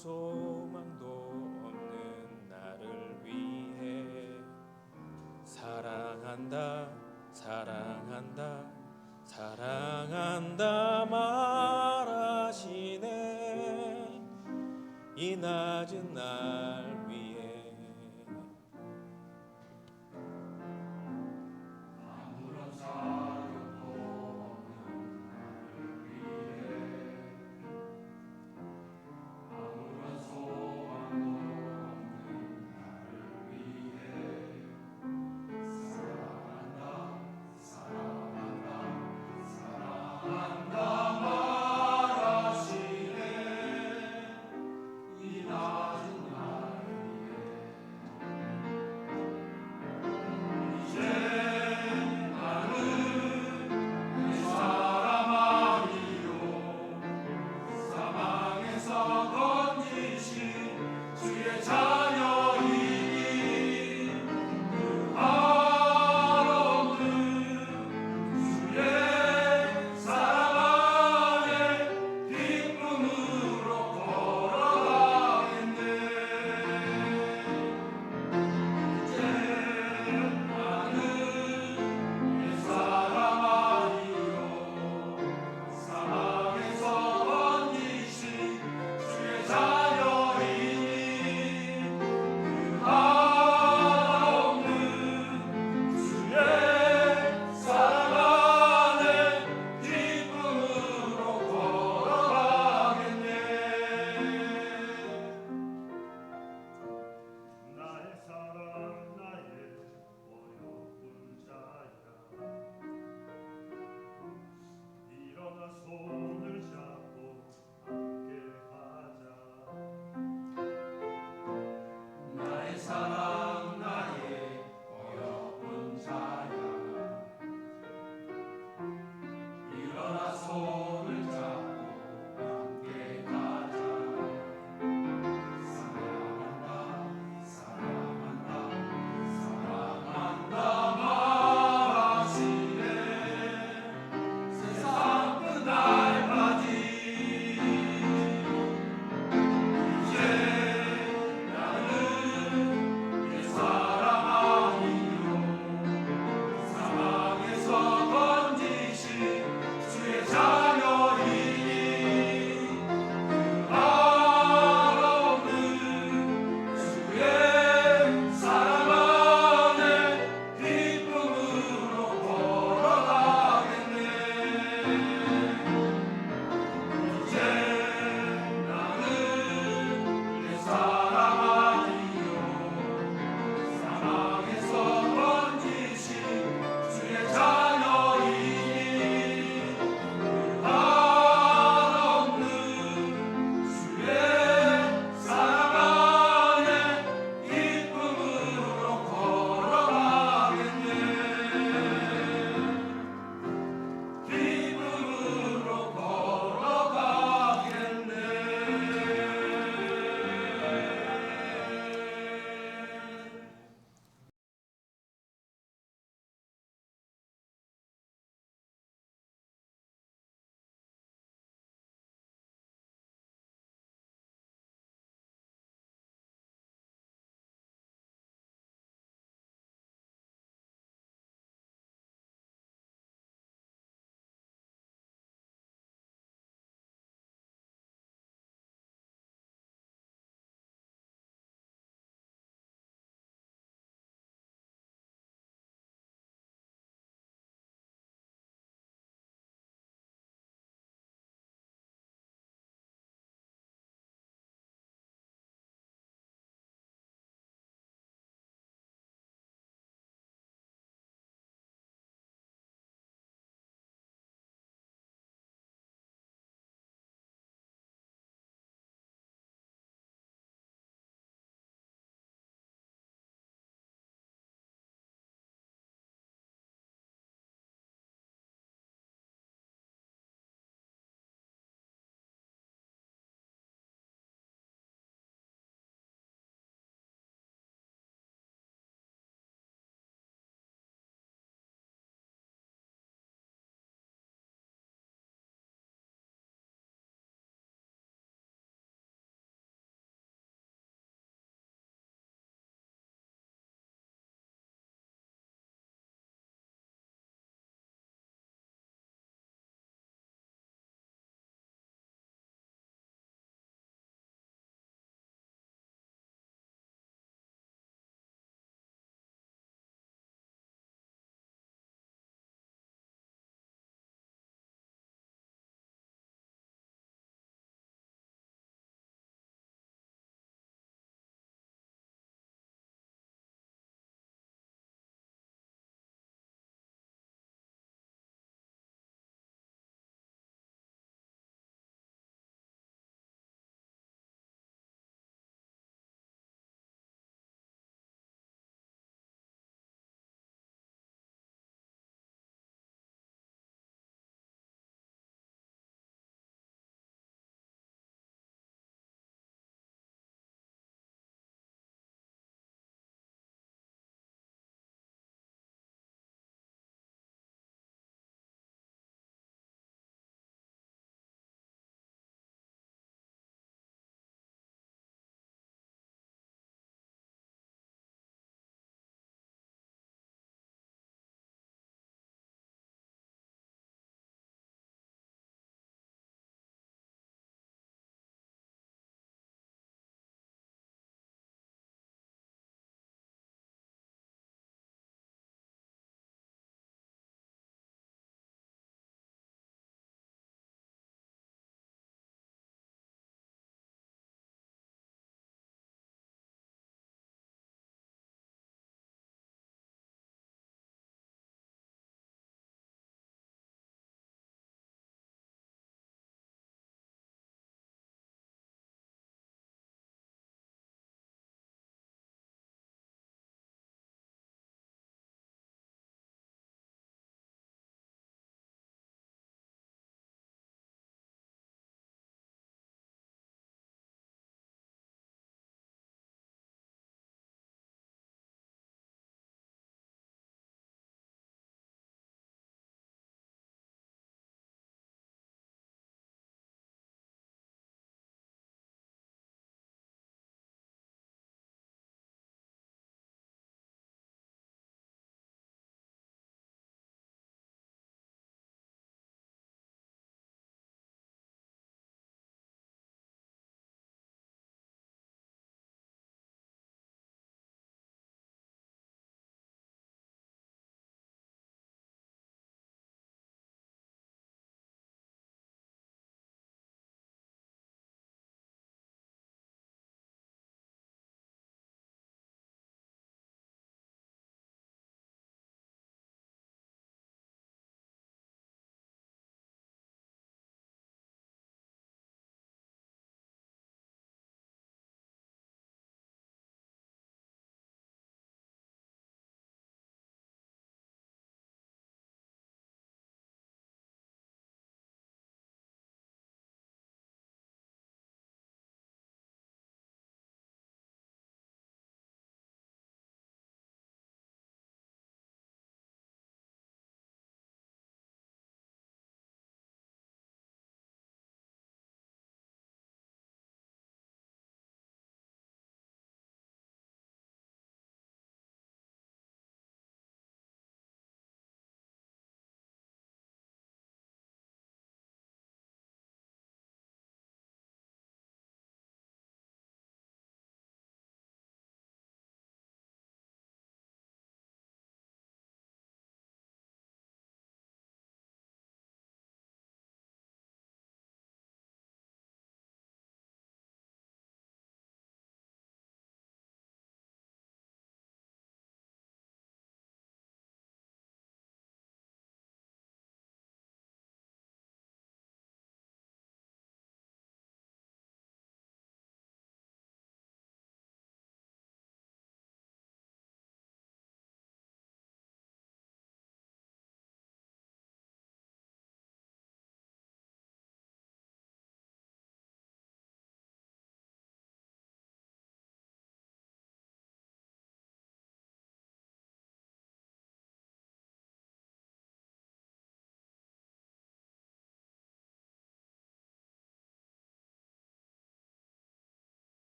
소망도 없는 나를 위해 사랑한다 사랑한다 사랑한다 말하시네 이 낮은 날 위해 아무런 사랑도 없는 나를 위해 아무런 소망도 없는 나를 위해 사랑한다 사랑한다 사랑한다 말하시네 이 낮은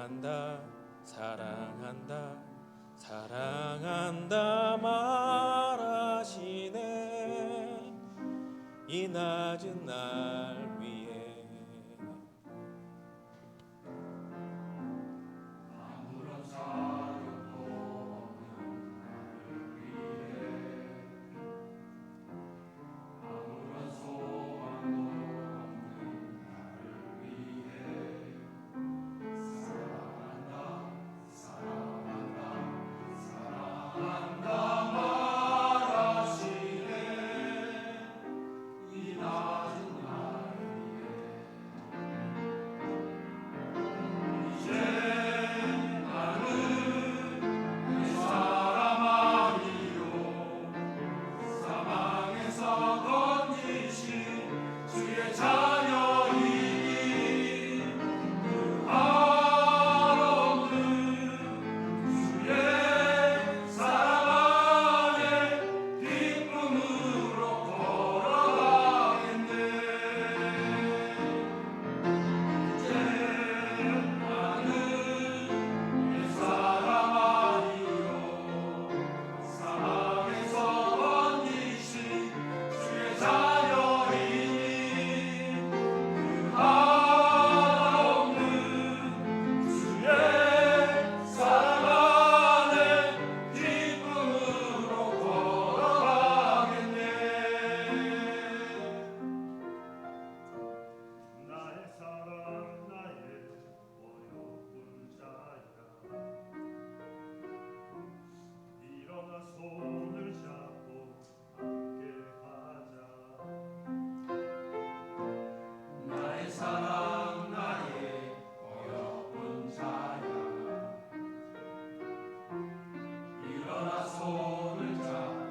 사랑한다 사랑한다 사랑한다 말하시네 이 낮은 날 위해 아무런 사랑도 없는 나를 위해 아무런 소망도 없는 나를 위해 사랑한다 사랑한다 사랑한다 말하시네 이 낮은 날 위해 이제 나는 내 사람 아니요 사망에서 건지신 주의 자녀이니 그 하루는 주의 사랑 안에 기쁨으로 걸어가겠네 이제 나는 내 사람 아니요 사망에서 건지신 주의 자녀이니 그 하옵는 주의 사랑 안에 기쁨으로 걸어가겠네 나의 사랑 나의 어여쁜 자야 일어나 손을 잡고 함께 하자 나의 사랑 나의 어여쁜 자야 일어나 손을 잡고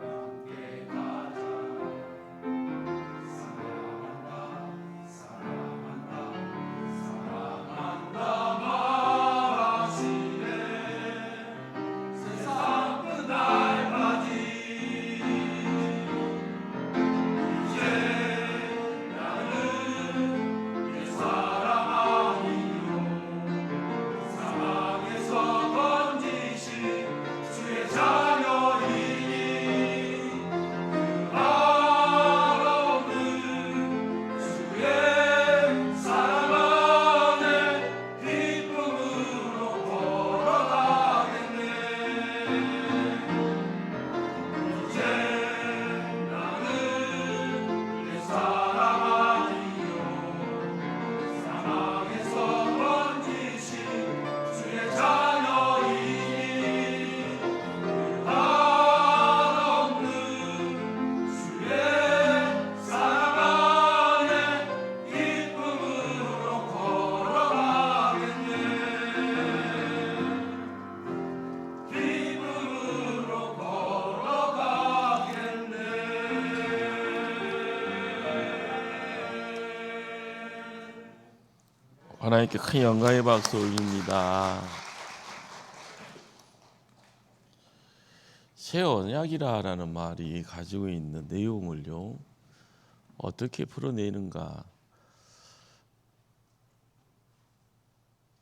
함께 가자 사랑한다 사랑한다 사랑한다 말하시네 세상 끝날까지 이제 나는 내 사랑 아니요 사망에서 건지신 주의 자녀이니 그 하루는 주의 사랑 안에 기쁨으로 걸어가겠네 이제 나는 내 사랑 아니요 사망에서 건지신 주의 자녀이니 그 한없는 주의 사랑 안에 기쁨으로 걸어가겠네 기쁨으로 걸어가겠네 하나님께 큰 영광의 박수 올립니다. 새 언약이라는 말이 가지고 있는 내용을요 어떻게 풀어내는가.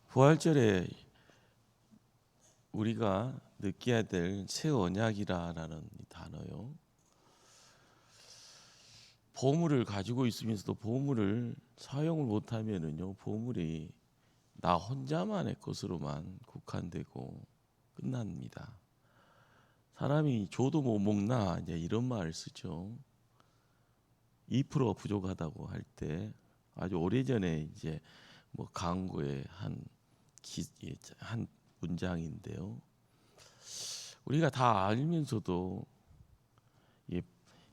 부활절에 우리가 느껴야 될 새 언약이라는 이 단어요. 보물을 가지고 있으면서도 보물을 사용을 못하면은요 보물이 나 혼자만의 것으로만 국한되고 끝납니다. 사람이 줘도 못 먹나 이제 이런 말을 쓰죠. 2%가 부족하다고 할 때 아주 오래전에 이제 뭐 광고의 한 문장인데요. 우리가 다 알면서도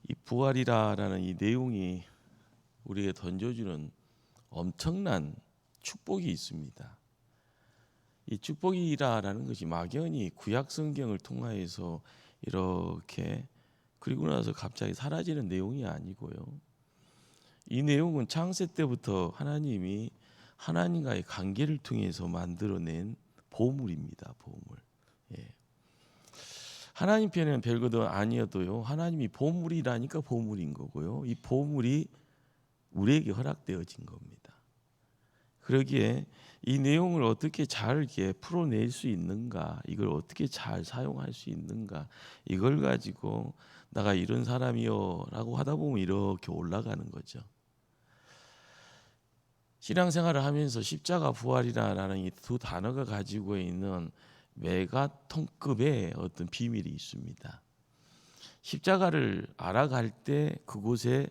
이 부활이라는 이 내용이 우리에게 던져주는 엄청난 축복이 있습니다. 이 축복이라는 것이 막연히 구약 성경을 통하여서 이렇게 그리고 나서 갑자기 사라지는 내용이 아니고요. 이 내용은 창세 때부터 하나님이 하나님과의 관계를 통해서 만들어낸 보물입니다. 보물. 예. 하나님 편에는 별것도 아니어도요. 하나님이 보물이라니까 보물인 거고요. 이 보물이 우리에게 허락되어진 겁니다. 그러기에 이 내용을 어떻게 잘 이렇게 풀어낼 수 있는가, 이걸 어떻게 잘 사용할 수 있는가, 이걸 가지고 나가 이런 사람이요라고 하다 보면 이렇게 올라가는 거죠. 신앙생활을 하면서 십자가 부활이라는 이 두 단어가 가지고 있는 메가톤급의 어떤 비밀이 있습니다. 십자가를 알아갈 때 그곳에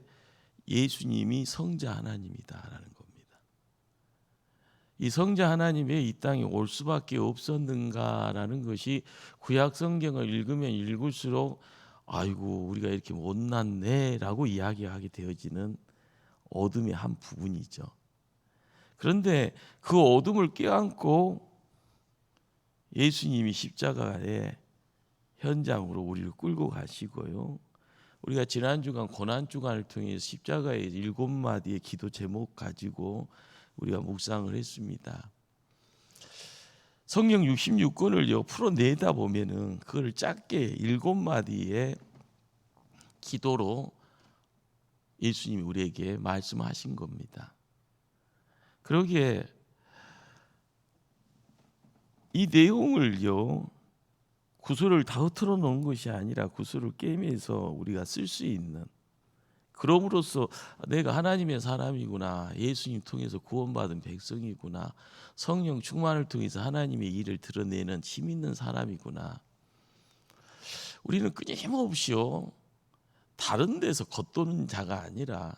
예수님이 성자 하나님이다라는 겁니다. 이 성자 하나님이 이 땅에 올 수밖에 없었는가라는 것이 구약 성경을 읽으면 읽을수록 아이고 우리가 이렇게 못났네라고 이야기하게 되어지는 어둠의 한 부분이죠. 그런데 그 어둠을 껴안고 예수님이 십자가의 현장으로 우리를 끌고 가시고요. 우리가 지난 주간 고난 주간을 통해 십자가의 7마디의 기도 제목 가지고 우리가 묵상을 했습니다. 성경 66권을요 풀어내다 보면은 그걸 짧게 7마디의 기도로 예수님이 우리에게 말씀하신 겁니다. 그러기에 이 내용을요 구슬을 다 흩어져 놓은 것이 아니라 구슬을 꿰매서 우리가 쓸 수 있는, 그럼으로써 내가 하나님의 사람이구나, 예수님 통해서 구원받은 백성이구나, 성령 충만을 통해서 하나님의 일을 드러내는 힘 있는 사람이구나. 우리는 끊임없이요 다른 데서 겉도는 자가 아니라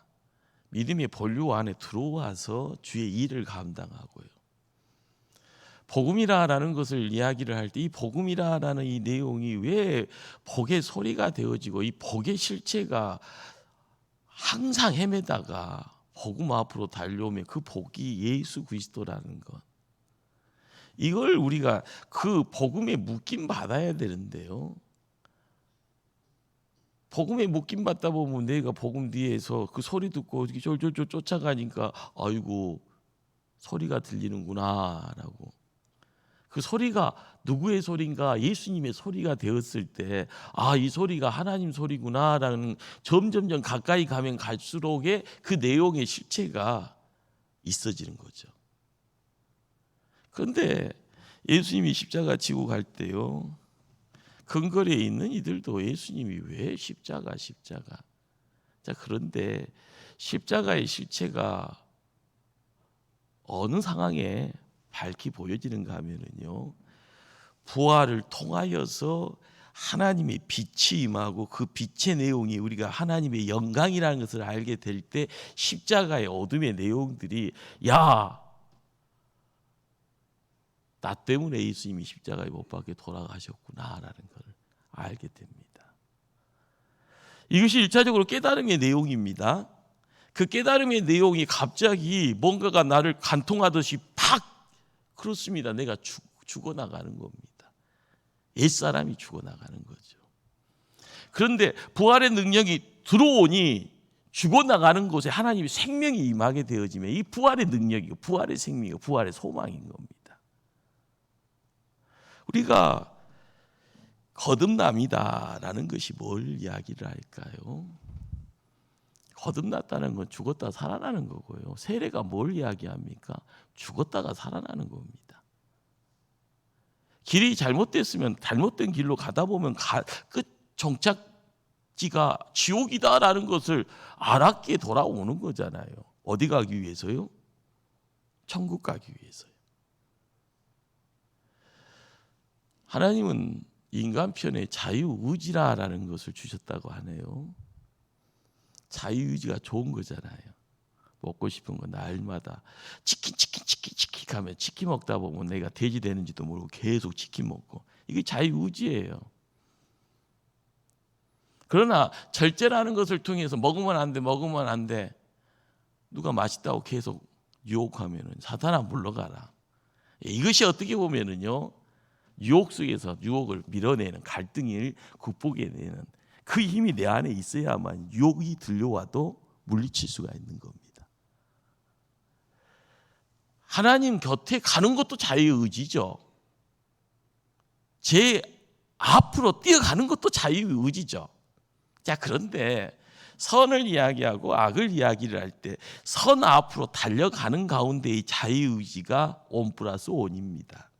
믿음의 본류 안에 들어와서 주의 일을 감당하고요. 복음이라는 것을 이야기를 할 때 이 복음이라는 이 내용이 왜 복의 소리가 되어지고 이 복의 실체가 항상 헤매다가 복음 앞으로 달려오면 그 복이 예수 그리스도라는 것, 이걸 우리가 그 복음에 묶임 받아야 되는데요. 복음에 묶임 받다 보면 내가 복음 뒤에서 그 소리 듣고 쫄쫄쫄 쫓아가니까 아이고 소리가 들리는구나라고, 그 소리가 누구의 소리인가? 예수님의 소리가 되었을 때 이 소리가 하나님 소리구나라는 점점점 가까이 가면 갈수록의 그 내용의 실체가 있어지는 거죠. 그런데 예수님이 십자가 지고 갈 때요 근거리에 있는 이들도 예수님이 왜 십자가. 자, 그런데 십자가의 실체가 어느 상황에 밝히 보여지는가 하면은요 부활을 통하여서 하나님의 빛이 임하고 그 빛의 내용이 우리가 하나님의 영광이라는 것을 알게 될 때 십자가의 어둠의 내용들이 나 때문에 예수님이 십자가에 못 박혀 돌아가셨구나라는 것을 알게 됩니다. 이것이 1차적으로 깨달음의 내용입니다. 그 깨달음의 내용이 갑자기 뭔가가 나를 간통하듯이 팍, 그렇습니다. 내가 죽어나가는 겁니다. 옛사람이 죽어나가는 거죠. 그런데 부활의 능력이 들어오니 죽어나가는 곳에 하나님의 생명이 임하게 되어지면 이 부활의 능력이고 부활의 생명이고 부활의 소망인 겁니다. 우리가 거듭남이다라는 것이 뭘 이야기를 할까요? 거듭났다는 건 죽었다 살아나는 거고요. 세례가 뭘 이야기합니까? 죽었다가 살아나는 겁니다. 길이 잘못됐으면 잘못된 길로 가다 보면 끝 종착지가 지옥이다라는 것을 알았기에 돌아오는 거잖아요. 어디 가기 위해서요? 천국 가기 위해서요. 하나님은 인간 편에 자유의지라는 것을 주셨다고 하네요. 자유의지가 좋은 거잖아요. 먹고 싶은 거 날마다 치킨 하면 치킨 먹다 보면 내가 돼지 되는지도 모르고 계속 치킨 먹고, 이게 자유의지예요. 그러나 절제라는 것을 통해서 먹으면 안 돼 누가 맛있다고 계속 유혹하면 사탄아 물러가라. 이것이 어떻게 보면은요 유혹 속에서 유혹을 밀어내는, 갈등을 극복해내는 그 힘이 내 안에 있어야만 유혹이 들려와도 물리칠 수가 있는 겁니다. 하나님 곁에 가는 것도 자유의지죠. 제 앞으로 뛰어가는 것도 자유의지죠. 자, 그런데 선을 이야기하고 악을 이야기를 할 때 선 앞으로 달려가는 가운데의 자유의지가 온 플러스 온입니다.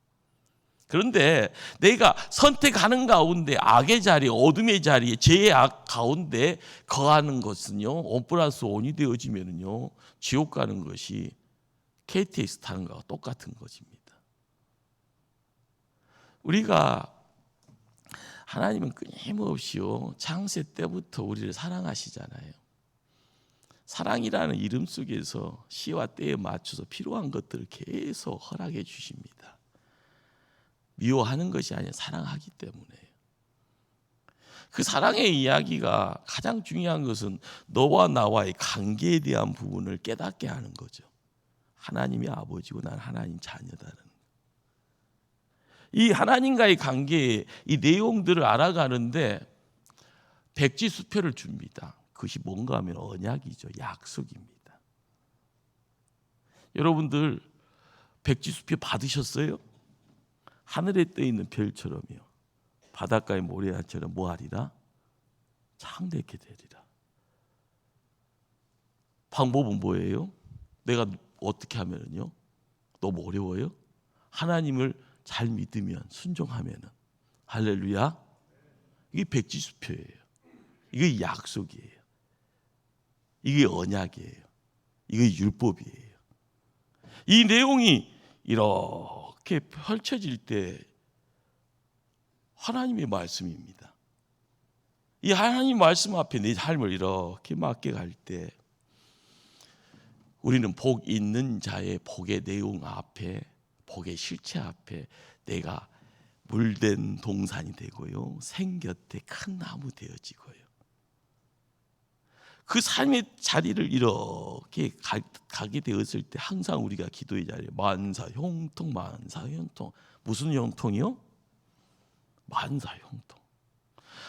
그런데 내가 선택하는 가운데 악의 자리, 어둠의 자리에 죄의 악 가운데 거하는 것은요, 온 플러스 온이 되어지면요, 지옥 가는 것이 KTX 타는 거와 똑같은 것입니다. 우리가 하나님은 끊임없이요, 창세 때부터 우리를 사랑하시잖아요. 사랑이라는 이름 속에서 시와 때에 맞춰서 필요한 것들을 계속 허락해 주십니다. 미워하는 것이 아니라 사랑하기 때문에요. 그 사랑의 이야기가 가장 중요한 것은 너와 나와의 관계에 대한 부분을 깨닫게 하는 거죠. 하나님이 아버지고 난 하나님 자녀다는. 이 하나님과의 관계의 이 내용들을 알아가는데 백지수표를 줍니다. 그것이 뭔가 하면 언약이죠. 약속입니다. 여러분들 백지수표 받으셨어요? 하늘에 떠 있는 별처럼요, 바닷가의 모래알처럼 뭐하리라? 창대케 되리라. 방법은 뭐예요? 내가 어떻게 하면요? 너무 어려워요? 하나님을 잘 믿으면, 순종하면은, 할렐루야. 이게 백지수표예요. 이게 약속이에요. 이게 언약이에요. 이게 율법이에요. 이 내용이 이렇게 펼쳐질 때 하나님의 말씀입니다. 이 하나님 말씀 앞에 내 삶을 이렇게 맡겨갈 때 우리는 복 있는 자의 복의 내용 앞에, 복의 실체 앞에 내가 물된 동산이 되고요, 생 곁에 큰 나무 되어지고요. 그 삶의 자리를 이렇게 가게 되었을 때 항상 우리가 기도의 자리에 만사형통, 만사형통. 무슨 형통이요? 만사형통.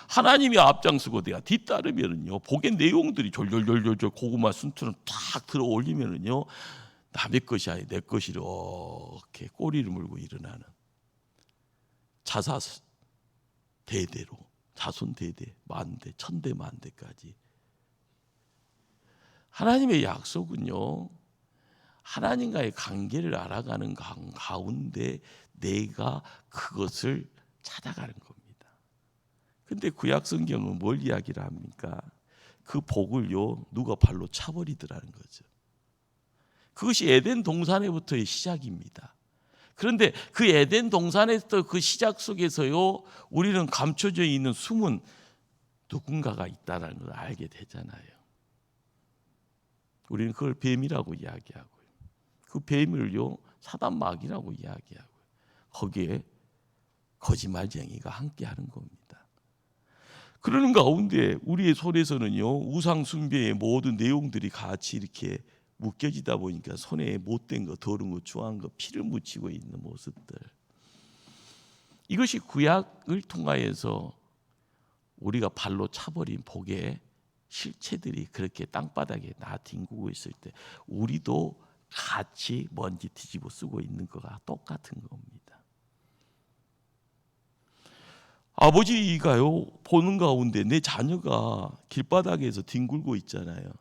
하나님이 앞장서고 내가 뒤따르면은요, 복의 내용들이 졸졸졸졸 고구마 순처럼 탁 들어 올리면은요, 남의 것이 아니 내 것이 이렇게 꼬리를 물고 일어나는 자사 대대로, 자손 대대, 만대, 천대, 만대까지. 하나님의 약속은요, 하나님과의 관계를 알아가는 가운데 내가 그것을 찾아가는 겁니다. 근데 구약 성경은 뭘 이야기를 합니까? 그 복을요, 누가 발로 차버리더라는 거죠. 그것이 에덴 동산에부터의 시작입니다. 그런데 그 에덴 동산에서 그 시작 속에서요, 우리는 감춰져 있는 숨은 누군가가 있다는 걸 알게 되잖아요. 우리는 그걸 뱀이라고 이야기하고요, 그 뱀을요 사단 마귀라고 이야기하고요, 거기에 거짓말쟁이가 함께하는 겁니다. 그러는 가운데 우리의 손에서는요, 우상 숭배의 모든 내용들이 같이 이렇게 묶여지다 보니까 손에 못된 거, 더러운 거, 추한 거, 피를 묻히고 있는 모습들. 이것이 구약을 통하여서 우리가 발로 차버린 복의 실체들이 그렇게 땅바닥에 나뒹구고 있을 때 우리도 같이 먼지 뒤집어 쓰고 있는 거가 똑같은 겁니다. 아버지가요, 보는 가운데 내 자녀가 길바닥에서 뒹굴고 있잖아요.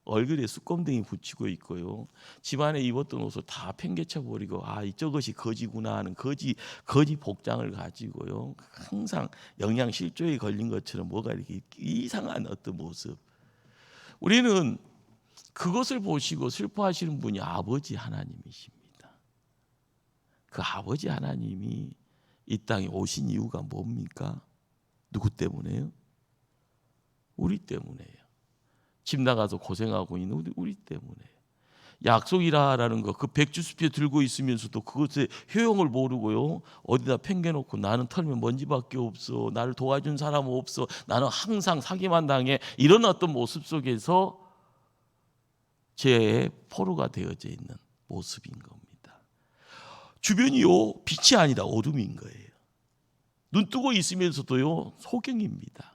얼굴에 숯검댕이 붙이고 있고요, 집안에 입었던 옷을 다 팽개쳐 버리고, 저것이 거지구나 하는 거지 복장을 가지고요, 항상 영양실조에 걸린 것처럼 뭐가 이렇게 이상한 어떤 모습. 우리는 그것을 보시고 슬퍼하시는 분이 아버지 하나님이십니다. 그 아버지 하나님이 이 땅에 오신 이유가 뭡니까? 누구 때문에요? 우리 때문에요. 집 나가서 고생하고 있는 우리 때문에. 약속이라는 거, 그 백주수표 들고 있으면서도 그것의 효용을 모르고요, 어디다 팽개놓고 나는 털면 먼지밖에 없어, 나를 도와준 사람 없어, 나는 항상 사기만 당해, 이런 어떤 모습 속에서 죄의 포로가 되어져 있는 모습인 겁니다. 주변이요, 빛이 아니다 어둠인 거예요. 눈 뜨고 있으면서도요, 소경입니다.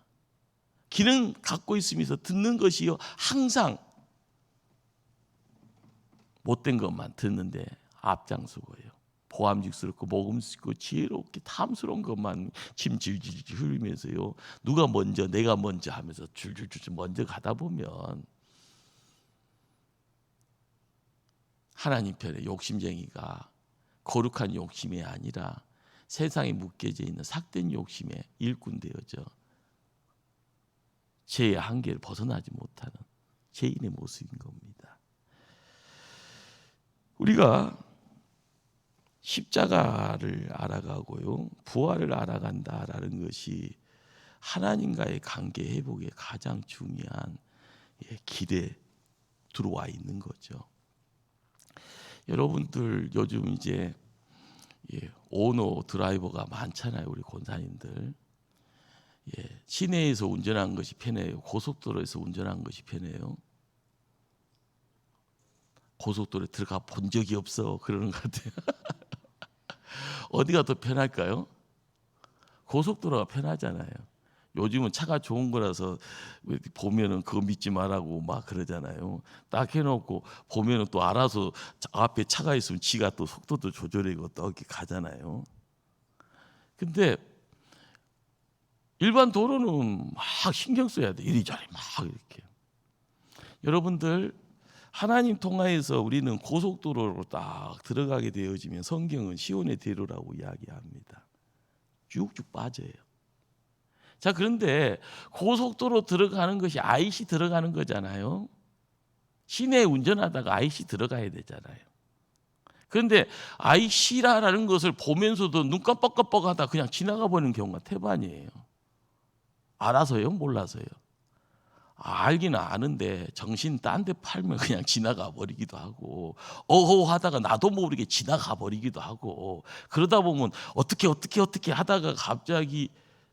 귀는 갖고 있으면서 듣는 것이요, 항상 못된 것만 듣는데 앞장서고요, 보암직스럽고 먹음직스럽고 지혜롭게 탐스러운 것만 침 질질 흘리면서요. 누가 먼저 내가 먼저 하면서 줄줄줄 먼저 가다 보면 하나님 편에 욕심쟁이가 거룩한 욕심이 아니라 세상에 묶여져 있는 삭된 욕심에 일꾼 되어져 죄의 한계를 벗어나지 못하는 죄인의 모습인 겁니다. 우리가 십자가를 알아가고요, 부활을 알아간다라는 것이 하나님과의 관계 회복의 가장 중요한 길에 들어와 있는 거죠. 여러분들 요즘 이제 오너 드라이버가 많잖아요. 우리 권사님들. 시내에서 운전하는 것이 편해요? 고속도로에서 운전하는 것이 편해요? 고속도로에 들어가 본 적이 없어 그러는 것 같아요. 어디가 더 편할까요? 고속도로가 편하잖아요. 요즘은 차가 좋은 거라서 보면은 그거 믿지 말라고 막 그러잖아요. 딱 해놓고 보면은 또 알아서 앞에 차가 있으면 지가 또 속도도 조절하고 또 이렇게 가잖아요. 근데 일반 도로는 막 신경 써야 돼. 이리저리 막 이렇게. 여러분들 하나님 통하여서 우리는 고속도로로 딱 들어가게 되어지면 성경은 시온의 대로라고 이야기합니다. 쭉쭉 빠져요. 자, 그런데 고속도로 들어가는 것이 IC 들어가는 거잖아요. 시내 운전하다가 IC 들어가야 되잖아요. 그런데 IC라는 것을 보면서도 눈 깜빡깜빡하다 그냥 지나가 버리는 경우가 태반이에요. 알아서요? 몰라서요? 알기는 아는데 정신 딴 데 팔면 그냥 지나가 버리기도 하고 어허하다가 나도 모르게 지나가 버리기도 하고 그러다 보면 어떻게 하다가 갑자기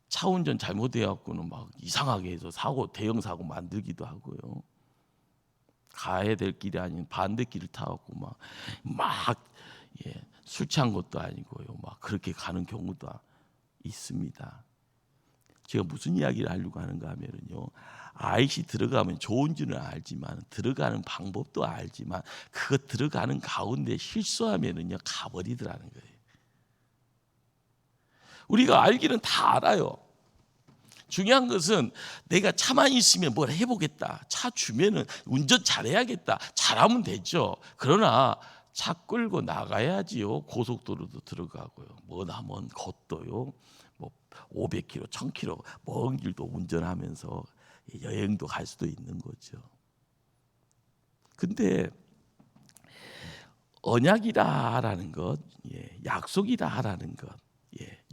차 운전 잘못해갖고는 막 이상하게 해서 대형 사고 만들기도 하고요. 가야 될 길이 아닌 반대길을 타갖고 술 취한 것도 아니고요. 막 그렇게 가는 경우도 있습니다. 제가 무슨 이야기를 하려고 하는가 하면요. IC 들어가면 좋은지는 알지만 들어가는 방법도 알지만 그거 들어가는 가운데 실수하면은요 가버리더라는 거예요. 우리가 알기는 다 알아요. 중요한 것은 내가 차만 있으면 뭘 해보겠다. 차 주면은 운전 잘해야겠다. 잘하면 되죠. 그러나 차 끌고 나가야지요. 고속도로도 들어가고요. 머나먼 것도요. 500km, 1000km 먼 길도 운전하면서 여행도 갈 수도 있는 거죠. 근데 언약이다라는 것, 약속이다라는 것,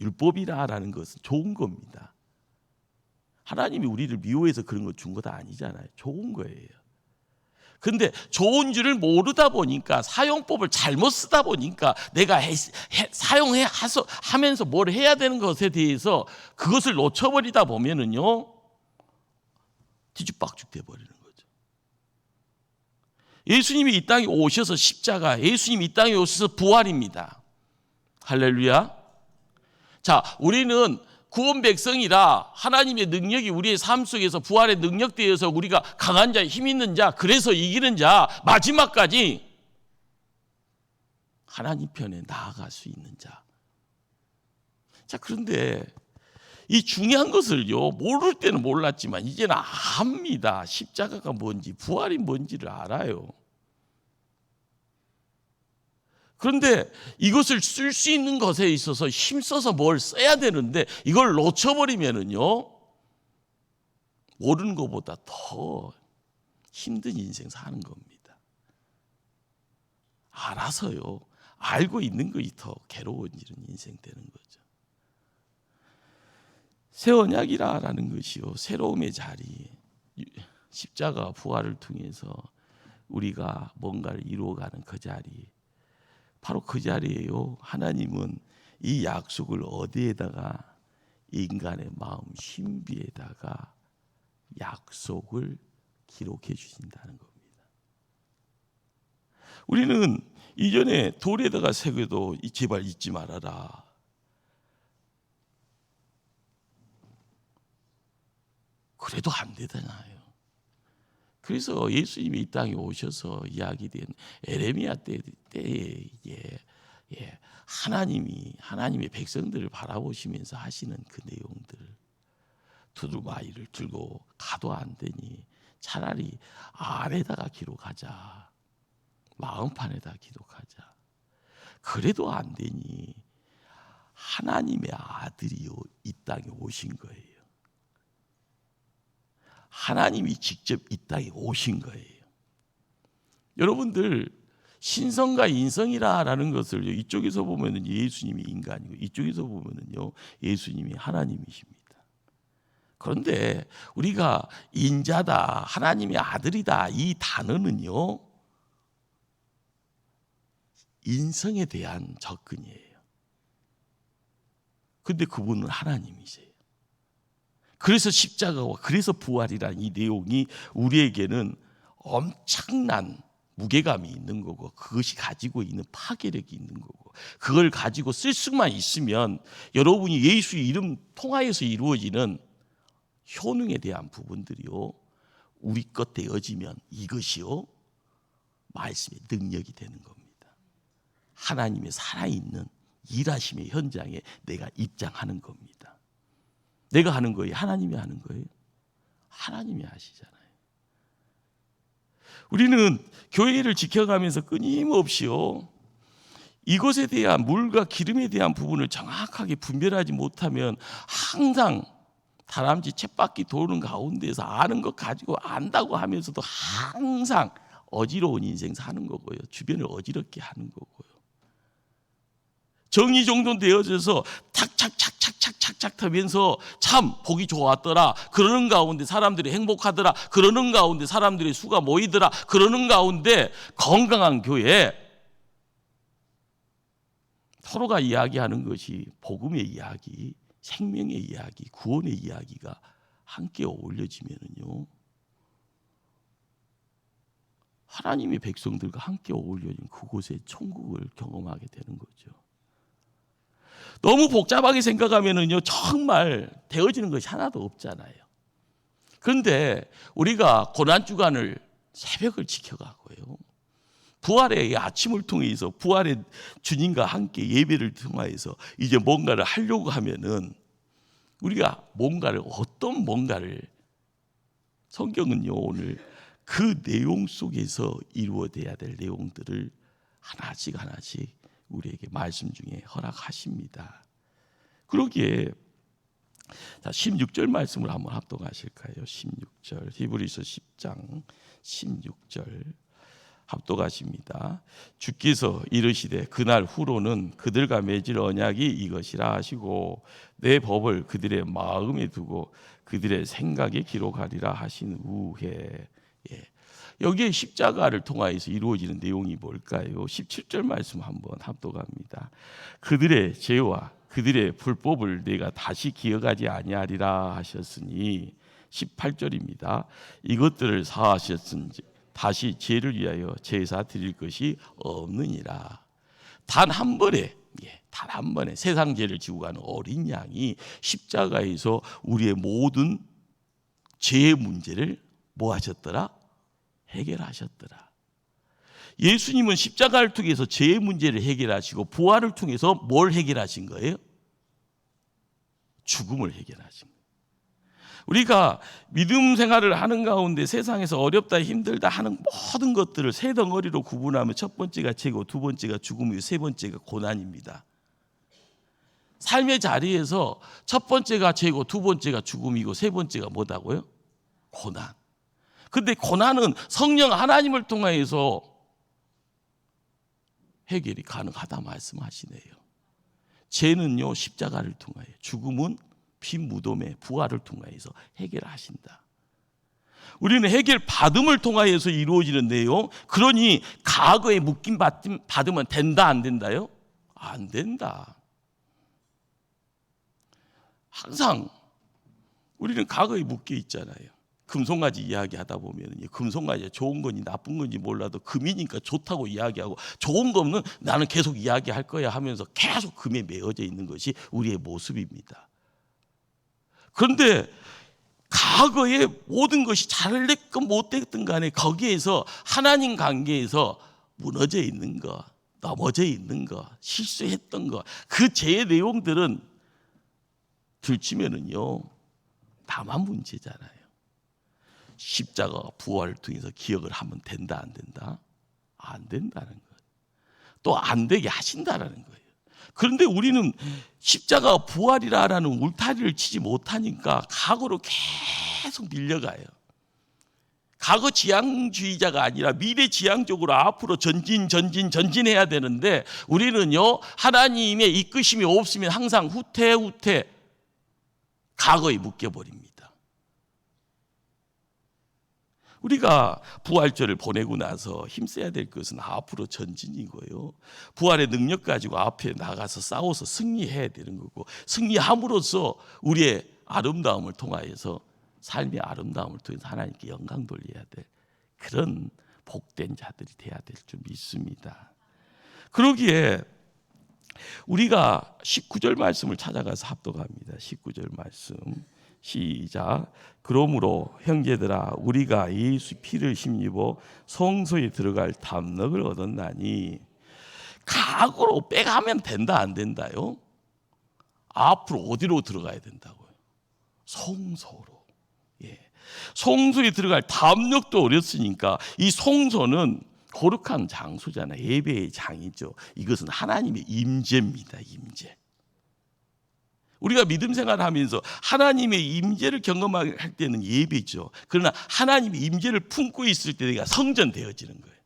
율법이다라는 것은 좋은 겁니다. 하나님이 우리를 미워해서 그런 거 준 것도 아니잖아요. 좋은 거예요. 근데 좋은 줄을 모르다 보니까 사용법을 잘못 쓰다 보니까 내가 하면서 뭘 해야 되는 것에 대해서 그것을 놓쳐버리다 보면은요 뒤죽박죽 돼버리는 거죠. 예수님이 이 땅에 오셔서 십자가, 예수님이 이 땅에 오셔서 부활입니다. 할렐루야. 자, 우리는 구원 백성이라 하나님의 능력이 우리의 삶 속에서 부활의 능력되어서 우리가 강한 자, 힘 있는 자, 그래서 이기는 자, 마지막까지 하나님 편에 나아갈 수 있는 자. 자, 그런데 이 중요한 것을요, 모를 때는 몰랐지만 이제는 압니다. 십자가가 뭔지, 부활이 뭔지를 알아요. 그런데 이것을 쓸 수 있는 것에 있어서 힘써서 뭘 써야 되는데 이걸 놓쳐버리면은요 모르는 것보다 더 힘든 인생 사는 겁니다. 알아서요 알고 있는 것이 더 괴로운 이런 인생 되는 거죠. 새 언약이라는 것이요 새로움의 자리, 십자가 부활을 통해서 우리가 뭔가를 이루어가는 그 자리, 바로 그 자리에요. 하나님은 이 약속을 어디에다가 인간의 마음 신비에다가 약속을 기록해 주신다는 겁니다. 우리는 이전에 돌에다가 새겨도 제발 잊지 말아라. 그래도 안 되잖아요. 그래서 예수님이 이 땅에 오셔서 이야기된 에레미야 때에 하나님의 백성들을 바라보시면서 하시는 그 내용들, 두루마리를 들고 가도 안 되니 차라리 아래다가 기록하자, 마음판에다 기록하자. 그래도 안 되니 하나님의 아들이 이 땅에 오신 거예요. 하나님이 직접 이 땅에 오신 거예요. 여러분들, 신성과 인성이라는 것을 이쪽에서 보면은 예수님이 인간이고 이쪽에서 보면은요 예수님이 하나님이십니다. 그런데 우리가 인자다, 하나님의 아들이다, 이 단어는요 인성에 대한 접근이에요. 근데 그분은 하나님이세요. 그래서 십자가와 그래서 부활이라는 이 내용이 우리에게는 엄청난 무게감이 있는 거고, 그것이 가지고 있는 파괴력이 있는 거고, 그걸 가지고 쓸 수만 있으면 여러분이 예수의 이름 통하여서 이루어지는 효능에 대한 부분들이요 우리 것 되어지면 이것이요 말씀의 능력이 되는 겁니다. 하나님의 살아있는 일하심의 현장에 내가 입장하는 겁니다. 내가 하는 거예요? 하나님이 하는 거예요? 하나님이 하시잖아요. 우리는 교회를 지켜가면서 끊임없이요 이것에 대한 물과 기름에 대한 부분을 정확하게 분별하지 못하면 항상 다람쥐 쳇바퀴 도는 가운데서 아는 것 가지고 안다고 하면서도 항상 어지러운 인생 사는 거고요. 주변을 어지럽게 하는 거고요. 정리정돈되어져서 착착착착착착착 하면서 참 보기 좋았더라, 그러는 가운데 사람들이 행복하더라, 그러는 가운데 사람들의 수가 모이더라, 그러는 가운데 건강한 교회, 서로가 이야기하는 것이 복음의 이야기, 생명의 이야기, 구원의 이야기가 함께 어울려지면은요 하나님의 백성들과 함께 어울려진 그곳에 천국을 경험하게 되는 거죠. 너무 복잡하게 생각하면은요 정말 되어지는 것이 하나도 없잖아요. 그런데 우리가 고난주간을 새벽을 지켜가고요, 부활의 아침을 통해서 부활의 주님과 함께 예배를 통해서 이제 뭔가를 하려고 하면은 우리가 어떤 뭔가를 성경은요 오늘 그 내용 속에서 이루어져야 될 내용들을 하나씩 우리에게 말씀 중에 허락하십니다. 그러기에 16절 말씀을 한번 합독하실까요? 16절 히브리서 10장 16절 합독하십니다. 주께서 이르시되 그날 후로는 그들과 맺을 언약이 이것이라 하시고 내 법을 그들의 마음에 두고 그들의 생각에 기록하리라 하신 후에, 여기에 십자가를 통하여서 이루어지는 내용이 뭘까요? 17절 말씀 한번 합독합니다. 그들의 죄와 그들의 불법을 내가 다시 기억하지 아니하리라 하셨으니, 18절입니다. 이것들을 사하셨은지 다시 죄를 위하여 제사 드릴 것이 없느니라. 단 한 번에 세상 죄를 지고 가는 어린 양이 십자가에서 우리의 모든 죄의 문제를 뭐 하셨더라? 해결하셨더라. 예수님은 십자가를 통해서 죄의 문제를 해결하시고 부활을 통해서 뭘 해결하신 거예요? 죽음을 해결하신 거예요. 우리가 믿음 생활을 하는 가운데 세상에서 어렵다 힘들다 하는 모든 것들을 세 덩어리로 구분하면 첫 번째가 죄고, 두 번째가 죽음이고, 세 번째가 고난입니다. 삶의 자리에서 첫 번째가 죄고, 두 번째가 죽음이고, 세 번째가 뭐다고요? 고난. 근데 고난은 성령 하나님을 통해서 해결이 가능하다 말씀하시네요. 죄는요 십자가를 통하여, 죽음은 빈 무덤의 부활을 통하여서 해결하신다. 우리는 해결 받음을 통하여서 이루어지는 내용. 그러니 과거에 묶임 받으면 된다 안 된다요? 안 된다. 항상 우리는 과거에 묶여 있잖아요. 금송아지 이야기하다 보면 금송아지가 좋은 건지 나쁜 건지 몰라도 금이니까 좋다고 이야기하고, 좋은 거는 나는 계속 이야기할 거야 하면서 계속 금에 매어져 있는 것이 우리의 모습입니다. 그런데 과거에 모든 것이 잘 됐건 못 됐든 간에 거기에서 하나님 관계에서 무너져 있는 거, 넘어져 있는 거, 실수했던 거, 그 죄의 내용들은 들추면은요 나만 문제잖아요. 십자가가 부활을 통해서 기억을 하면 된다 안 된다? 안 된다는 거예요. 또 안 되게 하신다라는 거예요. 그런데 우리는 십자가 부활이라는 울타리를 치지 못하니까 과거로 계속 밀려가요. 과거 지향주의자가 아니라 미래 지향적으로 앞으로 전진해야 되는데 우리는요 하나님의 이끄심이 없으면 항상 후퇴 과거에 묶여버립니다. 우리가 부활절을 보내고 나서 힘써야 될 것은 앞으로 전진이고요. 부활의 능력 가지고 앞에 나가서 싸워서 승리해야 되는 거고, 승리함으로써 우리의 아름다움을 통하여서 삶의 아름다움을 통해서 하나님께 영광 돌려야 될 그런 복된 자들이 돼야 될 줄 믿습니다. 그러기에 우리가 19절 말씀을 찾아가서 합독합니다. 19절 말씀 시작. 그러므로 형제들아 우리가 예수 피를 힘입어 성소에 들어갈 담력을 얻었나니, 각오로 빼가면 된다 안 된다요? 앞으로 어디로 들어가야 된다고요? 성소로. 성소에 들어갈 담력도 어렸으니까 이 성소는 거룩한 장소잖아요. 예배의 장이죠. 이것은 하나님의 임재입니다. 임재. 우리가 믿음 생활하면서 하나님의 임재를 경험할 때는 예배죠. 그러나 하나님의 임재를 품고 있을 때 내가 성전되어지는 거예요.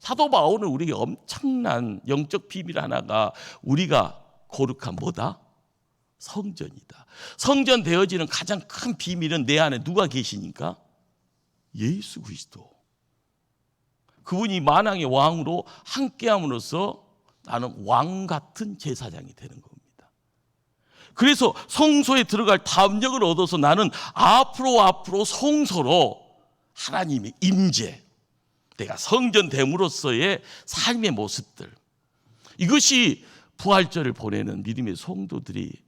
사도 바울은 우리에게 엄청난 영적 비밀 하나가, 우리가 거룩한 뭐다? 성전이다. 성전되어지는 가장 큰 비밀은 내 안에 누가 계시니까? 예수 그리스도. 그분이 만왕의 왕으로 함께함으로써 나는 왕 같은 제사장이 되는 겁니다. 그래서 성소에 들어갈 담력을 얻어서 나는 앞으로 성소로 하나님의 임재, 내가 성전됨으로써의 삶의 모습들, 이것이 부활절을 보내는 믿음의 성도들이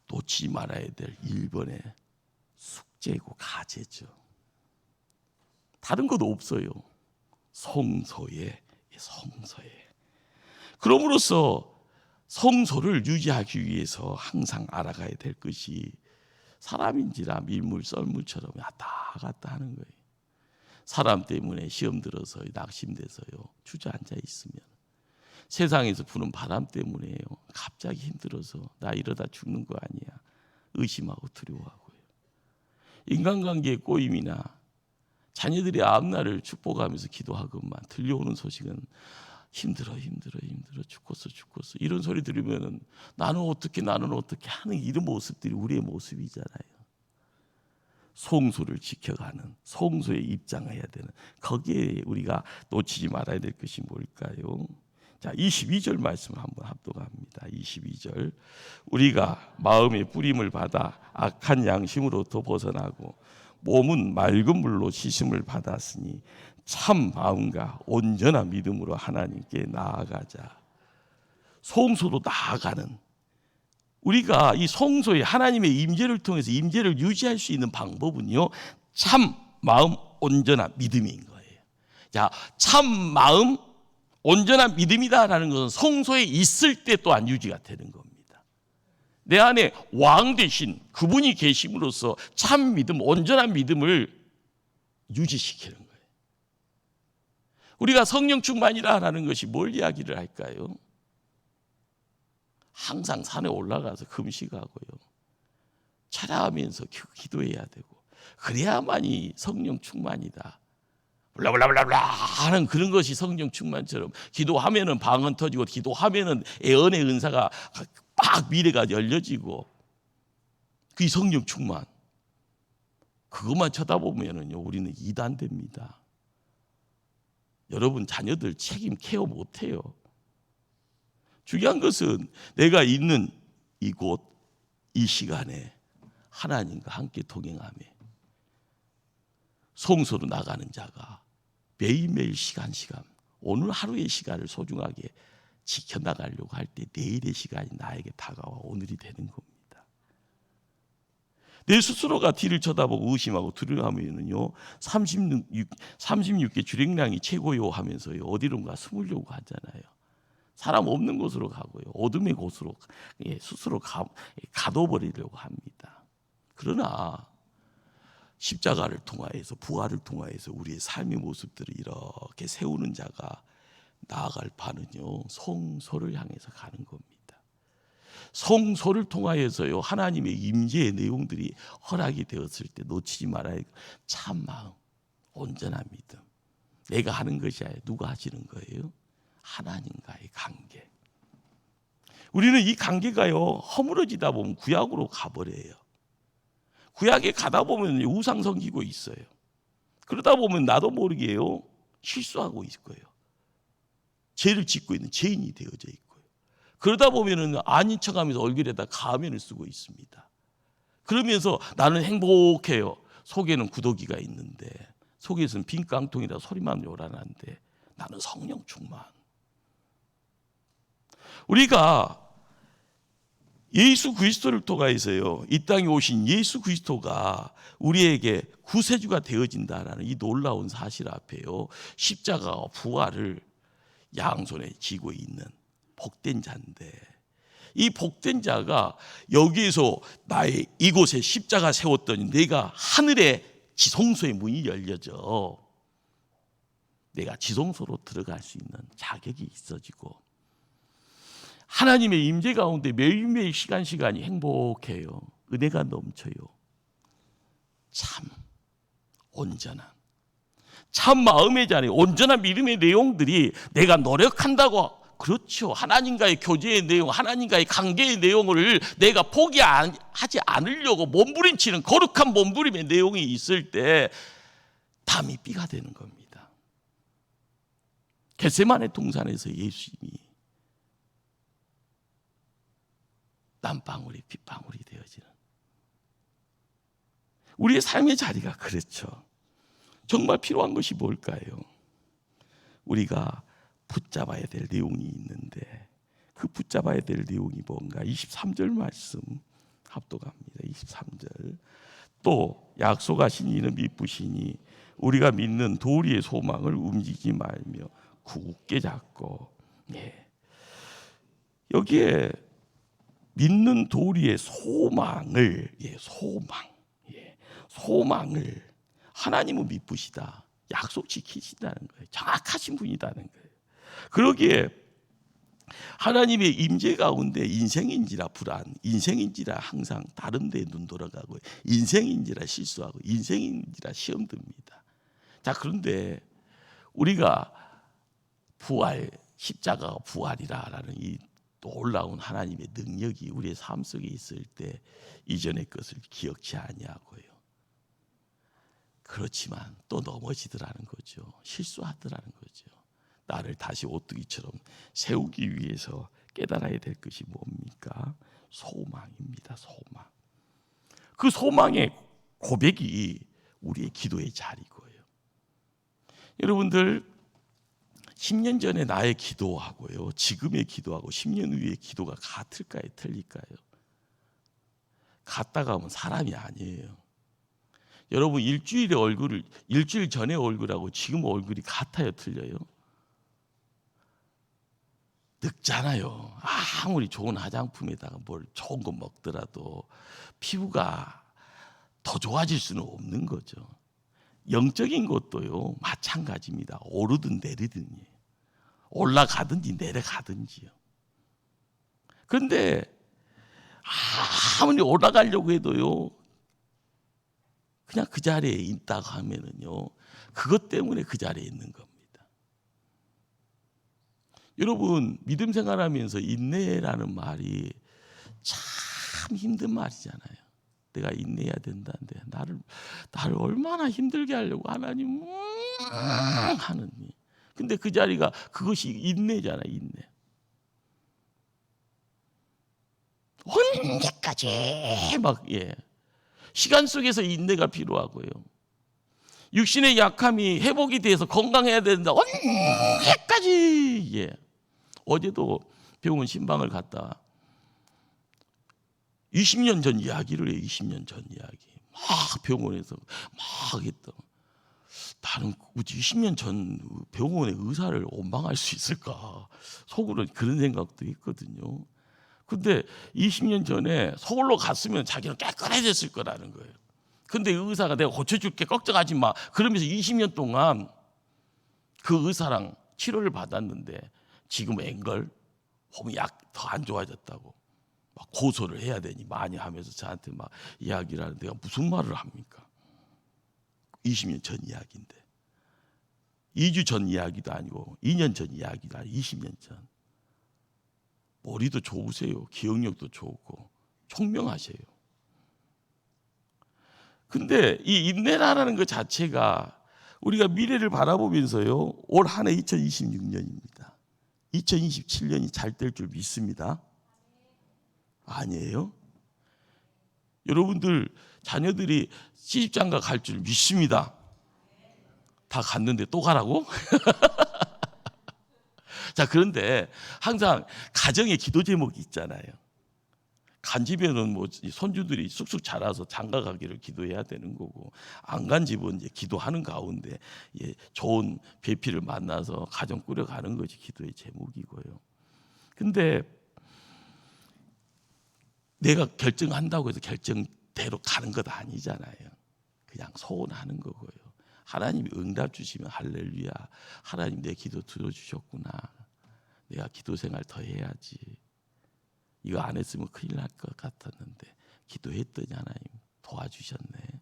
놓치지 말아야 될 1번의 숙제고 과제죠. 다른 것도 없어요. 성소에. 그럼으로써 성소를 유지하기 위해서 항상 알아가야 될 것이, 사람인지라 밀물 썰물처럼 왔다 갔다 하는 거예요. 사람 때문에 시험 들어서 낙심돼서요 주저앉아 있으면, 세상에서 부는 바람 때문에요 갑자기 힘들어서 나 이러다 죽는 거 아니야 의심하고 두려워하고요. 인간관계의 꼬임이나 자녀들의 앞날을 축복하면서 기도하건만 들려오는 소식은 힘들어 죽겠어 이런 소리 들으면 나는 어떻게 하는 이런 모습들이 우리의 모습이잖아요. 성소를 지켜가는, 성소에 입장해야 되는, 거기에 우리가 놓치지 말아야 될 것이 뭘까요? 자, 22절 말씀 한번 합독합니다. 22절. 우리가 마음의 뿌림을 받아 악한 양심으로부터 벗어나고 몸은 맑은 물로 씻음을 받았으니 참 마음과 온전한 믿음으로 하나님께 나아가자. 성소로 나아가는, 우리가 이 성소에 하나님의 임재를 통해서 임재를 유지할 수 있는 방법은요 참 마음, 온전한 믿음인 거예요. 자, 참 마음, 온전한 믿음이다라는 것은 성소에 있을 때 또한 유지가 되는 겁니다. 내 안에 왕 대신 그분이 계심으로써 참 믿음, 온전한 믿음을 유지시키는 거예요. 우리가 성령 충만이라는 것이 뭘 이야기를 할까요? 항상 산에 올라가서 금식하고요, 찬양하면서 기도해야 되고, 그래야만이 성령 충만이다. 블라블라블라 하는 그런 것이 성령 충만처럼, 기도하면은 방언 터지고, 기도하면은 예언의 은사가 막 미래가 열려지고, 그게 성령 충만. 그것만 쳐다보면은요 우리는 이단됩니다. 여러분 자녀들 책임 케어 못해요. 중요한 것은 내가 있는 이곳, 이 시간에 하나님과 함께 동행하며 성소로 나가는 자가 매일매일 시간 오늘 하루의 시간을 소중하게 지켜나가려고 할 때 내일의 시간이 나에게 다가와 오늘이 되는 겁니다. 내 스스로가 뒤를 쳐다보고 의심하고 두려워하면요 36개 주력량이 최고요 하면서요 어디론가 숨으려고 하잖아요. 사람 없는 곳으로 가고요. 어둠의 곳으로 스스로 가둬버리려고 합니다. 그러나 십자가를 통하여서 부활을 통하여서 우리의 삶의 모습들을 이렇게 세우는 자가 나아갈 바는요 성소를 향해서 가는 겁니다. 성소를 통하여서요 하나님의 임재의 내용들이 허락이 되었을 때 놓치지 말아야 할 참 마음, 온전한 믿음. 내가 하는 것이 아니라 누가 하시는 거예요? 하나님과의 관계. 우리는 이 관계가요 허물어지다 보면 구약으로 가버려요. 구약에 가다 보면 우상 섬기고 있어요. 그러다 보면 나도 모르게요 실수하고 있을 거예요. 죄를 짓고 있는 죄인이 되어져 있고요. 그러다 보면은 아닌 척하면서 얼굴에다 가면을 쓰고 있습니다. 그러면서 나는 행복해요. 속에는 구더기가 있는데, 속에서는 빈 깡통이라 소리만 요란한데 나는 성령 충만. 우리가 예수 그리스도를 통하여서요 이 땅에 오신 예수 그리스도가 우리에게 구세주가 되어진다라는 이 놀라운 사실 앞에요 십자가와 부활을 양손에 쥐고 있는 복된 자인데, 이 복된 자가 여기에서 나의 이곳에 십자가 세웠더니 내가 하늘의 지성소의 문이 열려져 내가 지성소로 들어갈 수 있는 자격이 있어지고, 하나님의 임재 가운데 매일매일 시간이 행복해요. 은혜가 넘쳐요. 참 온전한, 참 마음의 자리, 온전한 믿음의 내용들이 내가 노력한다고, 그렇죠. 하나님과의 교제의 내용, 하나님과의 관계의 내용을 내가 포기하지 않으려고 몸부림치는 거룩한 몸부림의 내용이 있을 때 담이 삐가 되는 겁니다. 겟세마네 동산에서 예수님이 땀방울이 핏방울이 되어지는 우리의 삶의 자리가 그렇죠. 정말 필요한 것이 뭘까요? 우리가 붙잡아야 될 내용이 있는데 그 붙잡아야 될 내용이 뭔가 23절 말씀 합독합니다. 23절 또 약속하신 이는 미쁘시니 우리가 믿는 도리의 소망을 움직이지 말며 굳게 잡고, 여기에 믿는 도리의 소망을, 소망을 하나님은 미쁘시다, 약속 지키신다는 거예요. 정확하신 분이라는 거예요. 그러기에 하나님의 임재 가운데 인생인지라 불안, 인생인지라 항상 다른 데에 눈 돌아가고, 인생인지라 실수하고, 인생인지라 시험 듭니다. 자, 그런데 우리가 부활, 십자가가 부활이라는 이 놀라운 하나님의 능력이 우리의 삶 속에 있을 때 이전의 것을 기억치 아니하고요. 그렇지만 또 넘어지더라는 거죠. 실수하더라는 거죠. 나를 다시 오뚜기처럼 세우기 위해서 깨달아야 될 것이 뭡니까? 소망입니다. 소망. 그 소망의 고백이 우리의 기도의 자리고요. 여러분들 10년 전에 나의 기도하고요 지금의 기도하고 10년 후의 기도가 같을까요? 틀릴까요? 같다가 하면 사람이 아니에요. 여러분 일주일 전에 얼굴하고 지금 얼굴이 같아요? 틀려요? 늙잖아요. 아무리 좋은 화장품에다가 뭘 좋은 거 먹더라도 피부가 더 좋아질 수는 없는 거죠. 영적인 것도요 마찬가지입니다. 오르든 내리든이, 올라가든지 내려가든지요. 그런데 아무리 올라가려고 해도요 그냥 그 자리에 있다고 하면은요 그것 때문에 그 자리에 있는 겁니다. 여러분 믿음 생활하면서 인내라는 말이 참 힘든 말이잖아요. 내가 인내해야 된다는데 나를 얼마나 힘들게 하려고 하나님 하느니. 근데 그 자리가 그것이 인내잖아요. 인내. 언제까지 막 시간 속에서 인내가 필요하고요. 육신의 약함이 회복이 돼서 건강해야 된다. 언제까지. 어제도 병원 신방을 갔다 20년 전 이야기를 해요. 20년 전 이야기. 막 병원에서 막 했던. 나는 20년 전 병원의 의사를 원망할 수 있을까? 속으로 그런 생각도 했거든요. 근데 20년 전에 서울로 갔으면 자기는 깨끗해졌을 거라는 거예요. 근데 의사가 내가 고쳐줄게 걱정하지 마 그러면서 20년 동안 그 의사랑 치료를 받았는데 지금 앵걸 몸이 약 더 안 좋아졌다고 막 고소를 해야 되니 많이 하면서 저한테 막 이야기를 하는데 내가 무슨 말을 합니까? 20년 전 이야기인데 2주 전 이야기도 아니고 2년 전 이야기도 아니고 20년 전. 머리도 좋으세요. 기억력도 좋고 총명하세요. 근데 이 인내라는 것 자체가 우리가 미래를 바라보면서요. 올 한 해 2026년입니다. 2027년이 잘 될 줄 믿습니다. 아니에요? 여러분들 자녀들이 시집장가 갈 줄 믿습니다. 다 갔는데 또 가라고? 자, 그런데 항상 가정의 기도 제목이 있잖아요. 간 집에는 뭐 손주들이 쑥쑥 자라서 장가 가기를 기도해야 되는 거고, 안 간 집은 이제 기도하는 가운데 좋은 배필을 만나서 가정 꾸려가는 것이 기도의 제목이고요. 근데 내가 결정한다고 해서 결정대로 가는 것 아니잖아요. 그냥 소원하는 거고요. 하나님이 응답 주시면 할렐루야. 하나님 내 기도 들어주셨구나. 내가 기도 생활 더 해야지. 이거 안 했으면 큰일 날 것 같았는데 기도했더니 하나님 도와주셨네.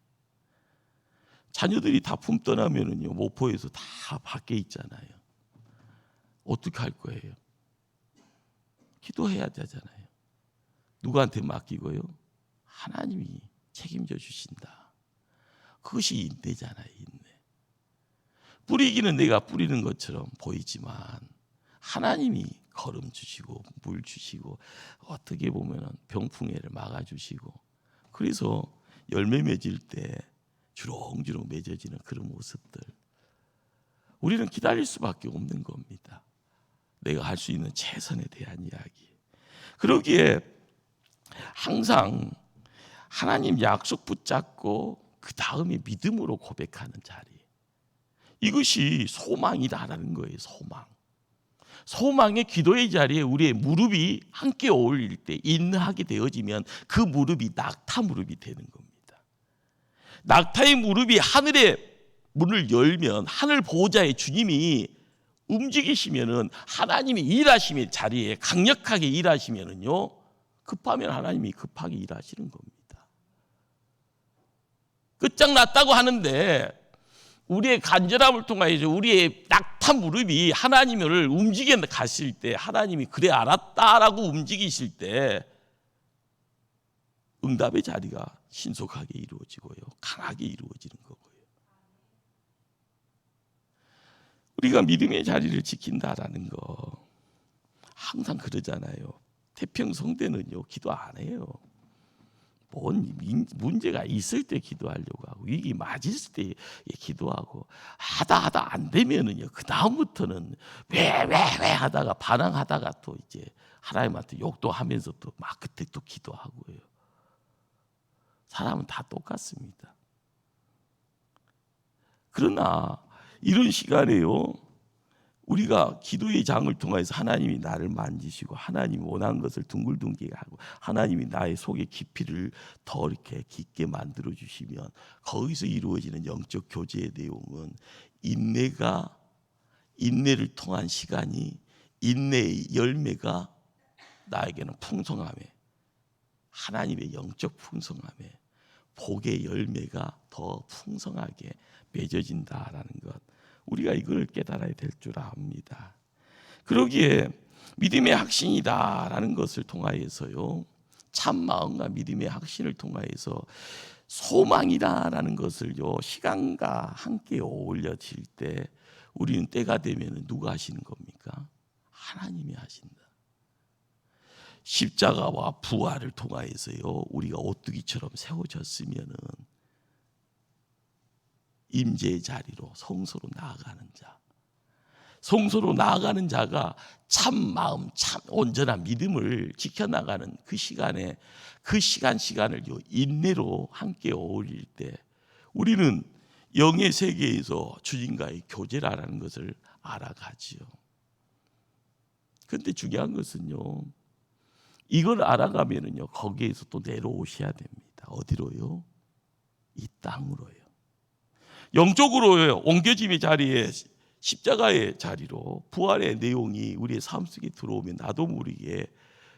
자녀들이 다 품 떠나면은요 모포에서 다 밖에 있잖아요. 어떻게 할 거예요? 기도해야 되잖아요. 누구한테 맡기고요? 하나님이 책임져 주신다. 그것이 인내잖아요. 인내. 뿌리기는 내가 뿌리는 것처럼 보이지만 하나님이 걸음 주시고 물 주시고 어떻게 보면 병풍해를 막아주시고 그래서 열매 맺을 때 주렁주렁 맺어지는 그런 모습들. 우리는 기다릴 수밖에 없는 겁니다. 내가 할 수 있는 최선에 대한 이야기. 그러기에 항상 하나님 약속 붙잡고 그 다음에 믿음으로 고백하는 자리. 이것이 소망이다라는 거예요. 소망. 소망의 기도의 자리에 우리의 무릎이 함께 어울릴 때 인하게 되어지면 그 무릎이 낙타 무릎이 되는 겁니다. 낙타의 무릎이 하늘의 문을 열면 하늘 보호자의 주님이 움직이시면은 하나님이 일하시는 자리에 강력하게 일하시면은요 급하면 하나님이 급하게 일하시는 겁니다. 끝장났다고 하는데 우리의 간절함을 통하여서 우리의 낙타 무릎이 하나님을 움직여 가실 때 하나님이 그래 알았다라고 움직이실 때 응답의 자리가 신속하게 이루어지고요. 강하게 이루어지는 거고요. 우리가 믿음의 자리를 지킨다라는 거 항상 그러잖아요. 태평성대는요 기도 안 해요. 뭔 문제가 있을 때 기도하려고 하고 위기 맞을 때 기도하고 하다 안 되면은요 그 다음부터는 왜 하다가 반항하다가 또 이제 하나님한테 욕도 하면서 또 막 그때 또 기도하고요. 사람은 다 똑같습니다. 그러나 이런 시간에요 우리가 기도의 장을 통해서 하나님이 나를 만지시고 하나님이 원하는 것을 둥글둥글 하고 하나님이 나의 속의 깊이를 더 이렇게 깊게 만들어 주시면 거기서 이루어지는 영적 교제의 내용은 인내를 통한 시간이 인내의 열매가 나에게는 풍성함에 하나님의 영적 풍성함에 복의 열매가 더 풍성하게 맺어진다라는 것 우리가 이걸 깨달아야 될 줄 압니다. 그러기에 믿음의 확신이다라는 것을 통하여서요 참 마음과 믿음의 확신을 통하여서 소망이다라는 것을요 시간과 함께 어울려질 때 우리는 때가 되면 누가 하시는 겁니까? 하나님이 하신다. 십자가와 부활을 통하여서요 우리가 오뚜기처럼 세워졌으면은 임재의 자리로 성소로 나아가는 자. 성소로 나아가는 자가 참 마음, 참 온전한 믿음을 지켜나가는 그 시간에 그 시간을 인내로 함께 어울릴 때 우리는 영의 세계에서 주님과의 교제라는 것을 알아가지요. 그런데 중요한 것은요, 이걸 알아가면은요, 거기에서 또 내려오셔야 됩니다. 어디로요? 이 땅으로요. 영적으로 옮겨짐의 자리에, 십자가의 자리로 부활의 내용이 우리의 삶 속에 들어오면 나도 모르게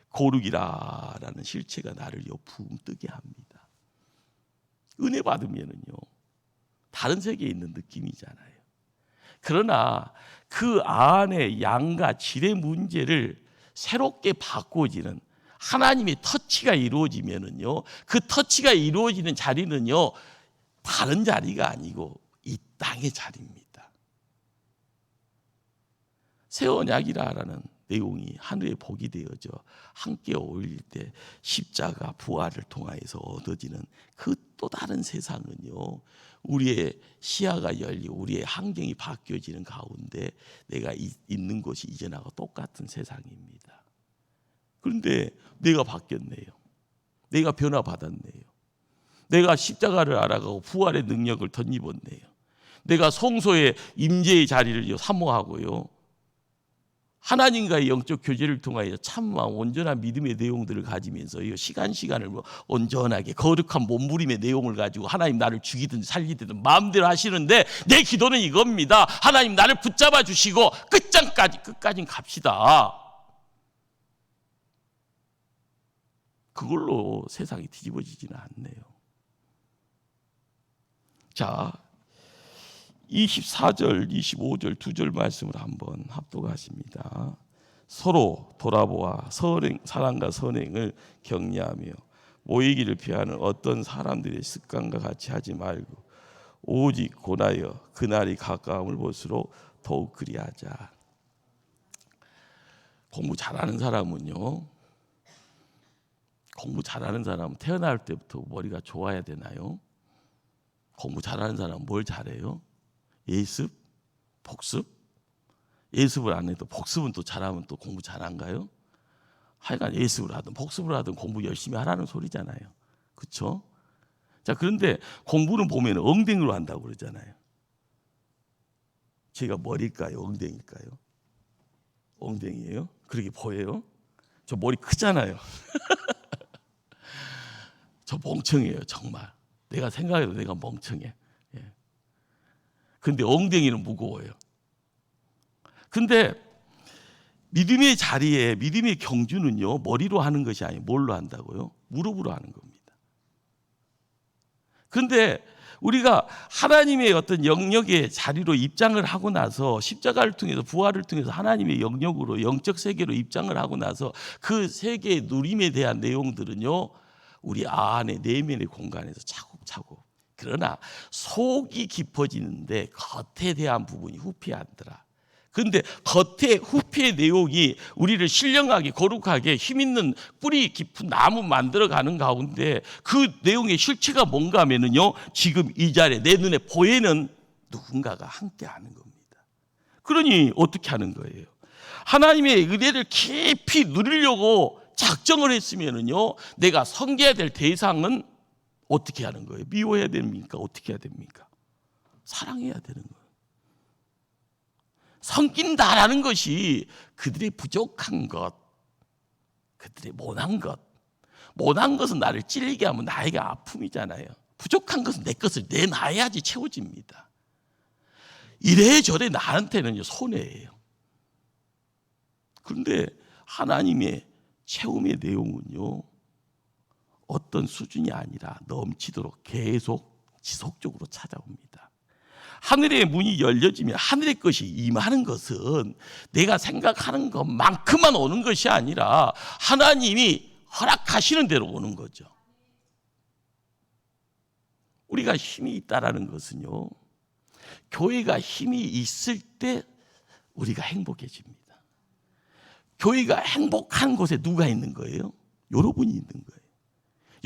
거룩이라는 실체가 나를 붕 뜨게 합니다. 은혜 받으면은요, 다른 세계에 있는 느낌이잖아요. 그러나 그 안에 양과 질의 문제를 새롭게 바꿔지는 하나님의 터치가 이루어지면은요, 그 터치가 이루어지는 자리는요, 다른 자리가 아니고 이 땅의 자리입니다. 새 언약이라는 내용이 하늘의 복이 되어져 함께 어울릴 때 십자가 부활을 통하여서 얻어지는 그 또 다른 세상은요, 우리의 시야가 열리고 우리의 환경이 바뀌어지는 가운데 내가 있는 곳이 이전하고 똑같은 세상입니다. 그런데 내가 바뀌었네요. 내가 변화받았네요. 내가 십자가를 알아가고 부활의 능력을 덧입었네요. 내가 성소의 임재의 자리를 사모하고요, 하나님과의 영적 교제를 통하여 참와 온전한 믿음의 내용들을 가지면서 시간을 온전하게 거룩한 몸부림의 내용을 가지고 하나님 나를 죽이든 살리든 마음대로 하시는데, 내 기도는 이겁니다. 하나님 나를 붙잡아 주시고 끝까지 갑시다. 그걸로 세상이 뒤집어지지는 않네요. 자, 24절, 25절 두 절 말씀을 한번 합독하십니다. 서로 돌아보아 사랑과 선행을 격려하며 모이기를 피하는 어떤 사람들의 습관과 같이 하지 말고 오직 고나여 그날이 가까움을 볼수록 더욱 그리하자. 공부 잘하는 사람은요, 공부 잘하는 사람은 태어날 때부터 머리가 좋아야 되나요? 공부 잘하는 사람은 뭘 잘해요? 예습? 복습? 예습을 안 해도 복습은 또 잘하면 또 공부 잘한가요? 하여간 예습을 하든 복습을 하든 공부 열심히 하라는 소리잖아요. 그렇죠? 자, 그런데 공부는 보면 엉덩이로 한다고 그러잖아요. 제가 머리일까요? 엉덩이일까요? 엉덩이예요? 그렇게 보여요? 저 머리 크잖아요. 저 멍청해요, 정말. 내가 생각해도 내가 멍청해. 근데 엉덩이는 무거워요. 근데 믿음의 자리에, 믿음의 경주는요, 머리로 하는 것이 아니고 뭘로 한다고요? 무릎으로 하는 겁니다. 그런데 우리가 하나님의 어떤 영역의 자리로 입장을 하고 나서, 십자가를 통해서 부활을 통해서 하나님의 영역으로, 영적 세계로 입장을 하고 나서 그 세계의 누림에 대한 내용들은요, 우리 안에 내면의 공간에서 차곡차곡, 그러나 속이 깊어지는데 겉에 대한 부분이 후피하더라. 그런데 겉에 후피의 내용이 우리를 신령하게 거룩하게 힘있는 뿌리 깊은 나무 만들어가는 가운데 그 내용의 실체가 뭔가 하면은요, 지금 이 자리에 내 눈에 보이는 누군가가 함께 하는 겁니다. 그러니 어떻게 하는 거예요? 하나님의 은혜를 깊이 누리려고 작정을 했으면은요, 내가 섬겨야 될 대상은 어떻게 하는 거예요? 미워해야 됩니까? 어떻게 해야 됩니까? 사랑해야 되는 거예요. 섬긴다라는 것이 그들의 부족한 것, 그들의 못한 것은 나를 찔리게 하면 나에게 아픔이잖아요. 부족한 것은 내 것을 내놔야지 채워집니다. 이래저래 나한테는요, 손해예요. 그런데 하나님의 채움의 내용은요, 어떤 수준이 아니라 넘치도록 계속 지속적으로 찾아옵니다. 하늘의 문이 열려지면 하늘의 것이 임하는 것은 내가 생각하는 것만큼만 오는 것이 아니라 하나님이 허락하시는 대로 오는 거죠. 우리가 힘이 있다라는 것은요, 교회가 힘이 있을 때 우리가 행복해집니다. 교회가 행복한 곳에 누가 있는 거예요? 여러분이 있는 거예요.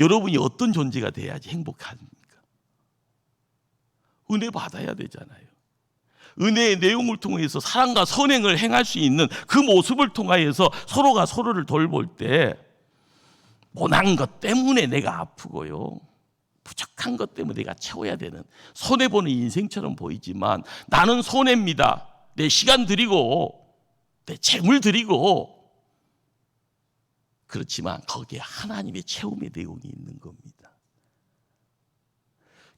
여러분이 어떤 존재가 돼야지 행복합니까? 은혜 받아야 되잖아요. 은혜의 내용을 통해서 사랑과 선행을 행할 수 있는 그 모습을 통하여서 서로가 서로를 돌볼 때, 못한 것 때문에 내가 아프고요, 부족한 것 때문에 내가 채워야 되는, 손해보는 인생처럼 보이지만 나는 손해입니다. 내 시간 드리고 내 재물 드리고, 그렇지만 거기에 하나님의 채움의 내용이 있는 겁니다.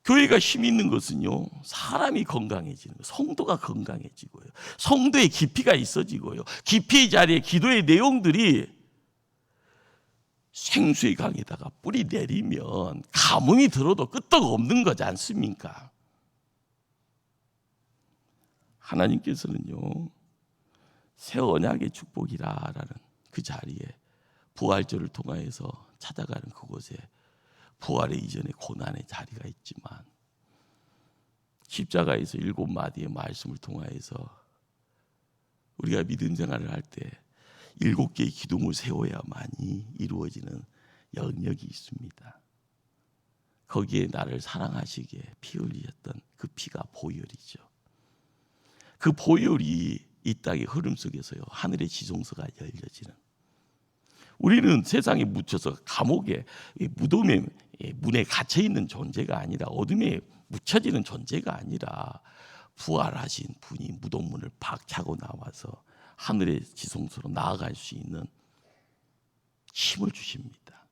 교회가 힘이 있는 것은요, 사람이 건강해지는 거예요. 성도가 건강해지고요, 성도의 깊이가 있어지고요, 깊이의 자리에 기도의 내용들이 생수의 강에다가 뿌리 내리면 가뭄이 들어도 끄떡 없는 거지 않습니까? 하나님께서는요, 새 언약의 축복이라라는 그 자리에 부활절을 통하여서 찾아가는 그곳에 부활의 이전의 고난의 자리가 있지만, 십자가에서 7마디의 말씀을 통하여서 우리가 믿음 생활을 할 때 7개의 기둥을 세워야만이 이루어지는 영역이 있습니다. 거기에 나를 사랑하시기에 피 흘리셨던 그 피가 보혈이죠. 그 보혈이 이 땅의 흐름 속에서요, 하늘의 지성소가 열려지는, 우리는 세상에 묻혀서 감옥에, 무덤의 문에 갇혀 있는 존재가 아니라, 어둠에 묻혀지는 존재가 아니라 부활하신 분이 무덤문을 박차고 나와서 하늘의 지성소로 나아갈 수 있는 힘을 주십니다.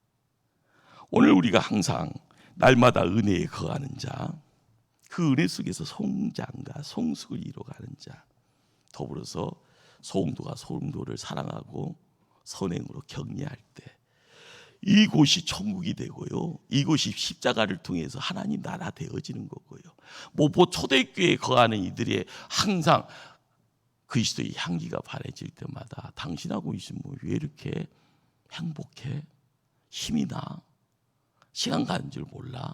오늘 우리가 항상 날마다 은혜에 거하는 자, 그 은혜 속에서 성장과 성숙을 이뤄가는 자, 더불어서 성도가 성도를 사랑하고 선행으로 격려할 때 이곳이 천국이 되고요, 이곳이 십자가를 통해서 하나님 나라 되어지는 거고요, 모포 초대교회에 거하는 이들의 항상 그리스도의 향기가 바래질 때마다 당신하고 있으면 왜 이렇게 행복해? 힘이 나? 시간 가는 줄 몰라?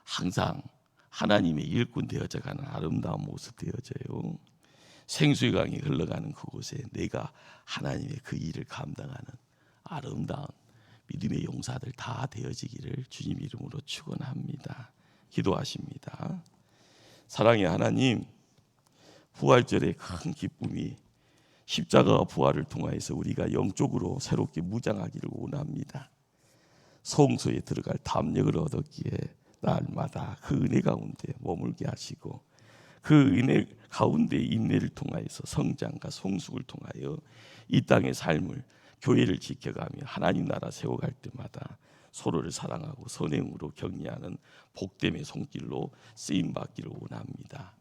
항상 하나님의 일꾼 되어져 가는 아름다운 모습 되어져요. 생수의 강이 흘러가는 그곳에 내가 하나님의 그 일을 감당하는 아름다운 믿음의 용사들 다 되어지기를 주님 이름으로 축원합니다. 기도하십니다. 사랑의 하나님, 부활절의 큰 기쁨이 십자가와 부활을 통하여서 우리가 영적으로 새롭게 무장하기를 원합니다. 성소에 들어갈 담력을 얻었기에 날마다 그 은혜 가운데 머물게 하시고, 그 은혜 가운데 인내를 통하여서 성장과 성숙을 통하여 이 땅의 삶을, 교회를 지켜가며 하나님 나라 세워갈 때마다 서로를 사랑하고 선행으로 격려하는 복됨의 손길로 쓰임받기를 원합니다.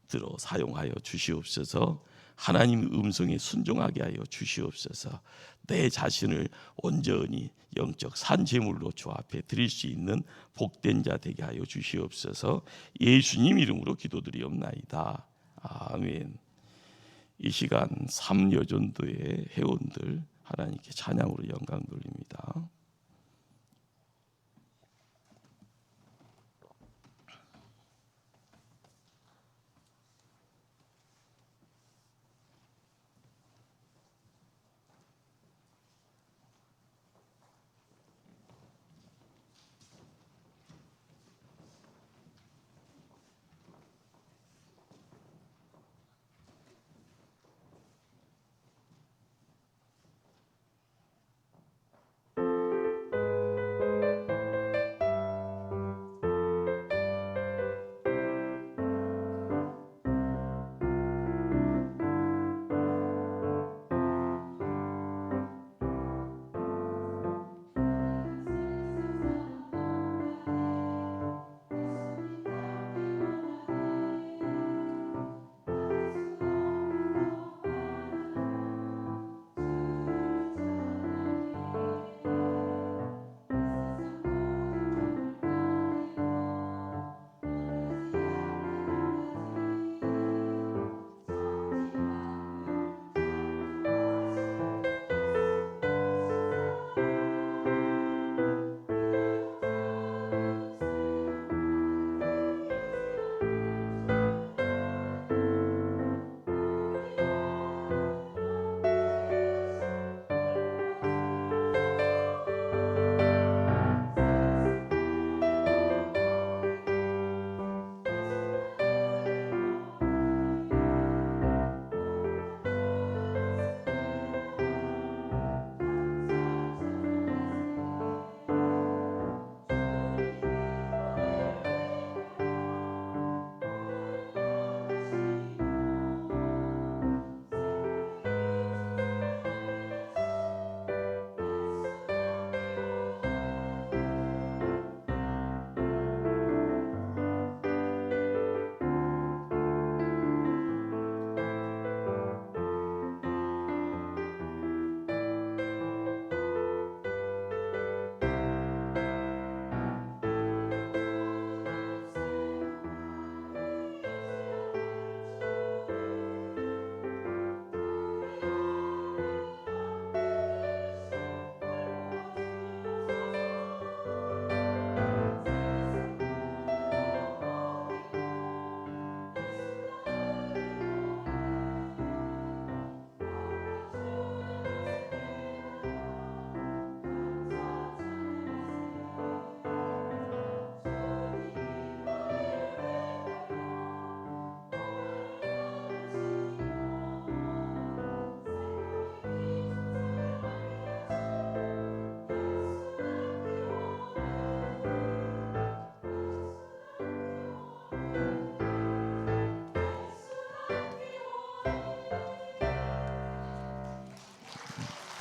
들어 사용하여 주시옵소서. 하나님의 음성에 순종하게 하여 주시옵소서. 내 자신을 온전히 영적 산제물로 주 앞에 드릴 수 있는 복된 자 되게 하여 주시옵소서. 예수님 이름으로 기도드리옵나이다. 아멘. 이 시간 3여전도의 회원들 하나님께 찬양으로 영광 돌립니다.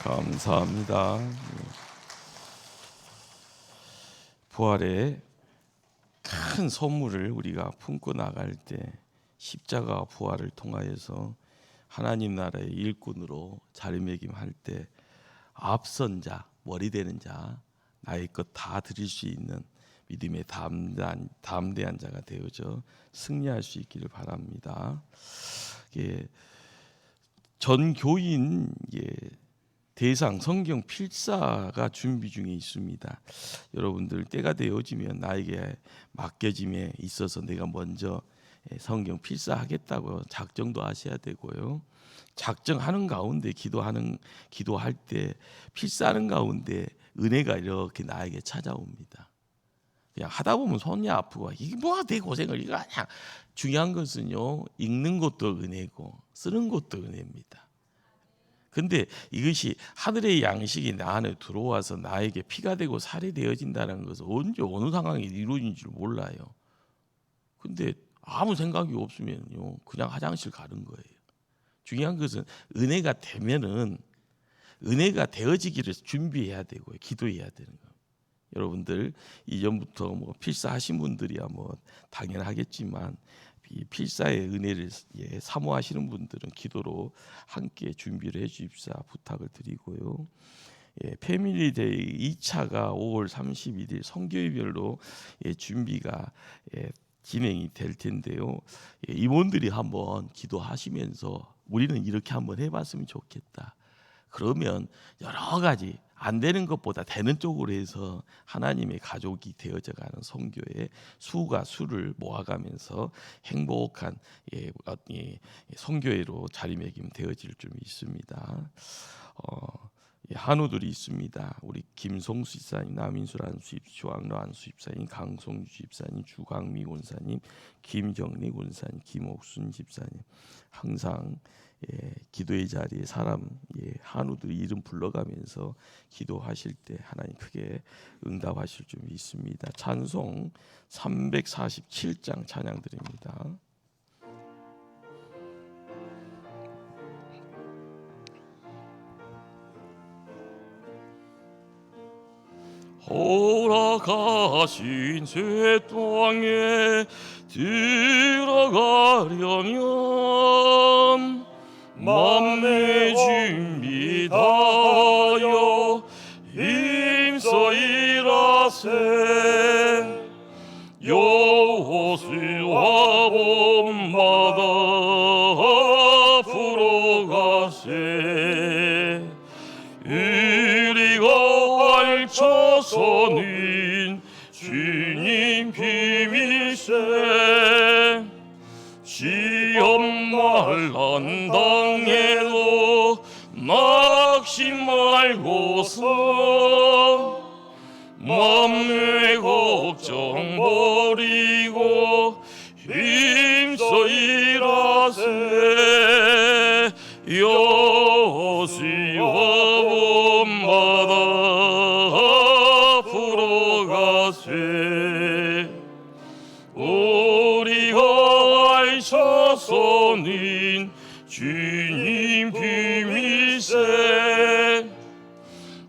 감사합니다. 부활의 큰 선물을 우리가 품고 나갈 때 십자가 부활을 통하여서 하나님 나라의 일꾼으로 자리매김할 때 앞선 자, 머리 되는 자, 나의 것 다 드릴 수 있는 믿음의 담대한 자가 되어져 승리할 수 있기를 바랍니다. 전 교인 대상 성경 필사가 준비 중에 있습니다. 여러분들 때가 되어지면 나에게 맡겨짐에 있어서 내가 먼저 성경 필사하겠다고 작정도 하셔야 되고요. 작정하는 가운데 기도할 때 필사하는 가운데 은혜가 이렇게 나에게 찾아옵니다. 그냥 하다 보면 손이 아프고 이게 뭐가 내 고생을 이거 아니야. 중요한 것은요, 읽는 것도 은혜고 쓰는 것도 은혜입니다. 근데 이것이 하늘의 양식이 나 안에 들어와서 나에게 피가 되고 살이 되어진다는 것은 언제 어느 상황에 이루어진 줄 몰라요. 근데 아무 생각이 없으면요, 그냥 화장실 가는 거예요. 중요한 것은 은혜가 되면은 은혜가 되어지기를 준비해야 되고요, 기도해야 되는 거예요. 여러분들 이전부터 필사하신 분들이야 당연하겠지만 이 필사의 은혜를 사모하시는 분들은 기도로 함께 준비를 해주십사 부탁을 드리고요. 패밀리데이 2차가 5월 31일 성교회별로 준비가 진행이 될 텐데요. 임원들이 한번 기도하시면서 우리는 이렇게 한번 해봤으면 좋겠다. 그러면 여러 가지 안 되는 것보다 되는 쪽으로 해서 하나님의 가족이 되어져가는 성교의 수가 수를 모아가면서 행복한 성교회로 자리매김 되어질 줄 믿습니다. 한우들이 있습니다. 우리 김송수 집사님, 남인수란 수입, 왕로한 수입사님, 강송주 집사님, 주광미 권사님, 김정리 권사님, 김옥순 집사님, 항상 기도의 자리에 사람 한우들이 이름 불러가면서 기도하실 때 하나님 크게 응답하실 줄 믿습니다. 찬송 347장 찬양 드립니다. 허락하신 새 땅에 들어가려면 맘의 준비 다하여 힘써 일하세. 여호수아 본마다 앞으로 가세. 우리가 알쳐서는 주님 비밀세. 시험날 난 당해도 낙심 말고서 맘의 걱정 버리고 힘써 일하세. 여호수아 본마다 앞으로 가세. 우리가 알쳐서는 주님 비밀세.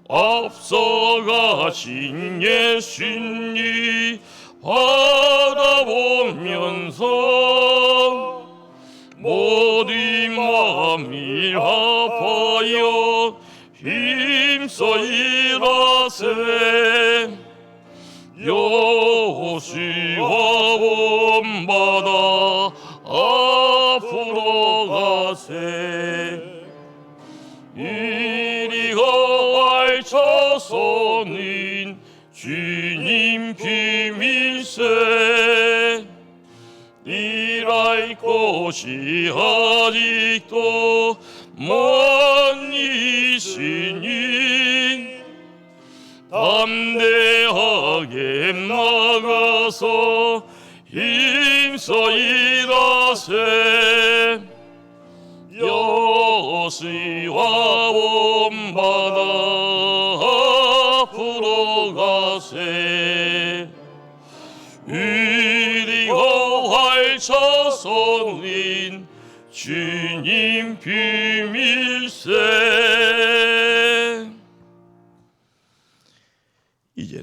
앞서가신 예수님 바라보면서 모든 마음이 아파요 힘써 일하세. 여호수아 본마다 앞으로 가세. 이리가 알쳐서는 주님 비밀세. 일할 것이 아직도 많이 있으니 담대하게 나가서 힘써 일하세. 여호수아 본마다 앞으로 가세. 우리가 알쳐서는 주님 비밀세.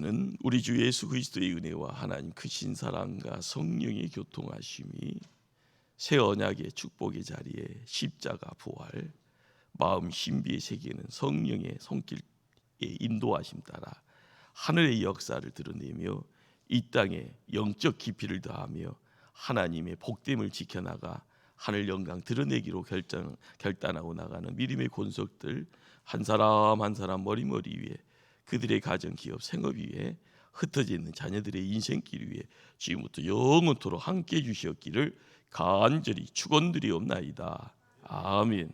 이제는 우리 주 예수 그리스도의 은혜와 하나님 크신 사랑과 성령의 교통하심이 새 언약의 축복의 자리에 십자가 부활 마음 신비의 세계는 성령의 손길의 인도하심 따라 하늘의 역사를 드러내며 이 땅에 영적 깊이를 더하며 하나님의 복됨을 지켜나가 하늘 영광 드러내기로 결단하고 나가는 믿음의 권속들 한 사람 한 사람 머리머리 위에 그들의 가정, 기업, 생업 위에 흩어져 있는 자녀들의 인생길 위에 지금부터 영원토록 함께 해주시옵기를 간절히 축원드리옵나이다. 아멘.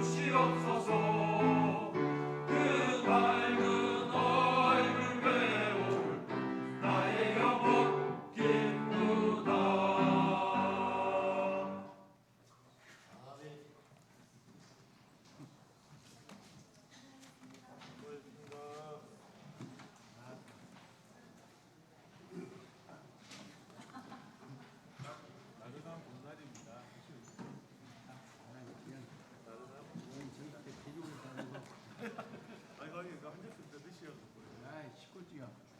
주시옵소서 그 밝은 얼굴 배울 나의 영혼 기쁘다. 시골집이야.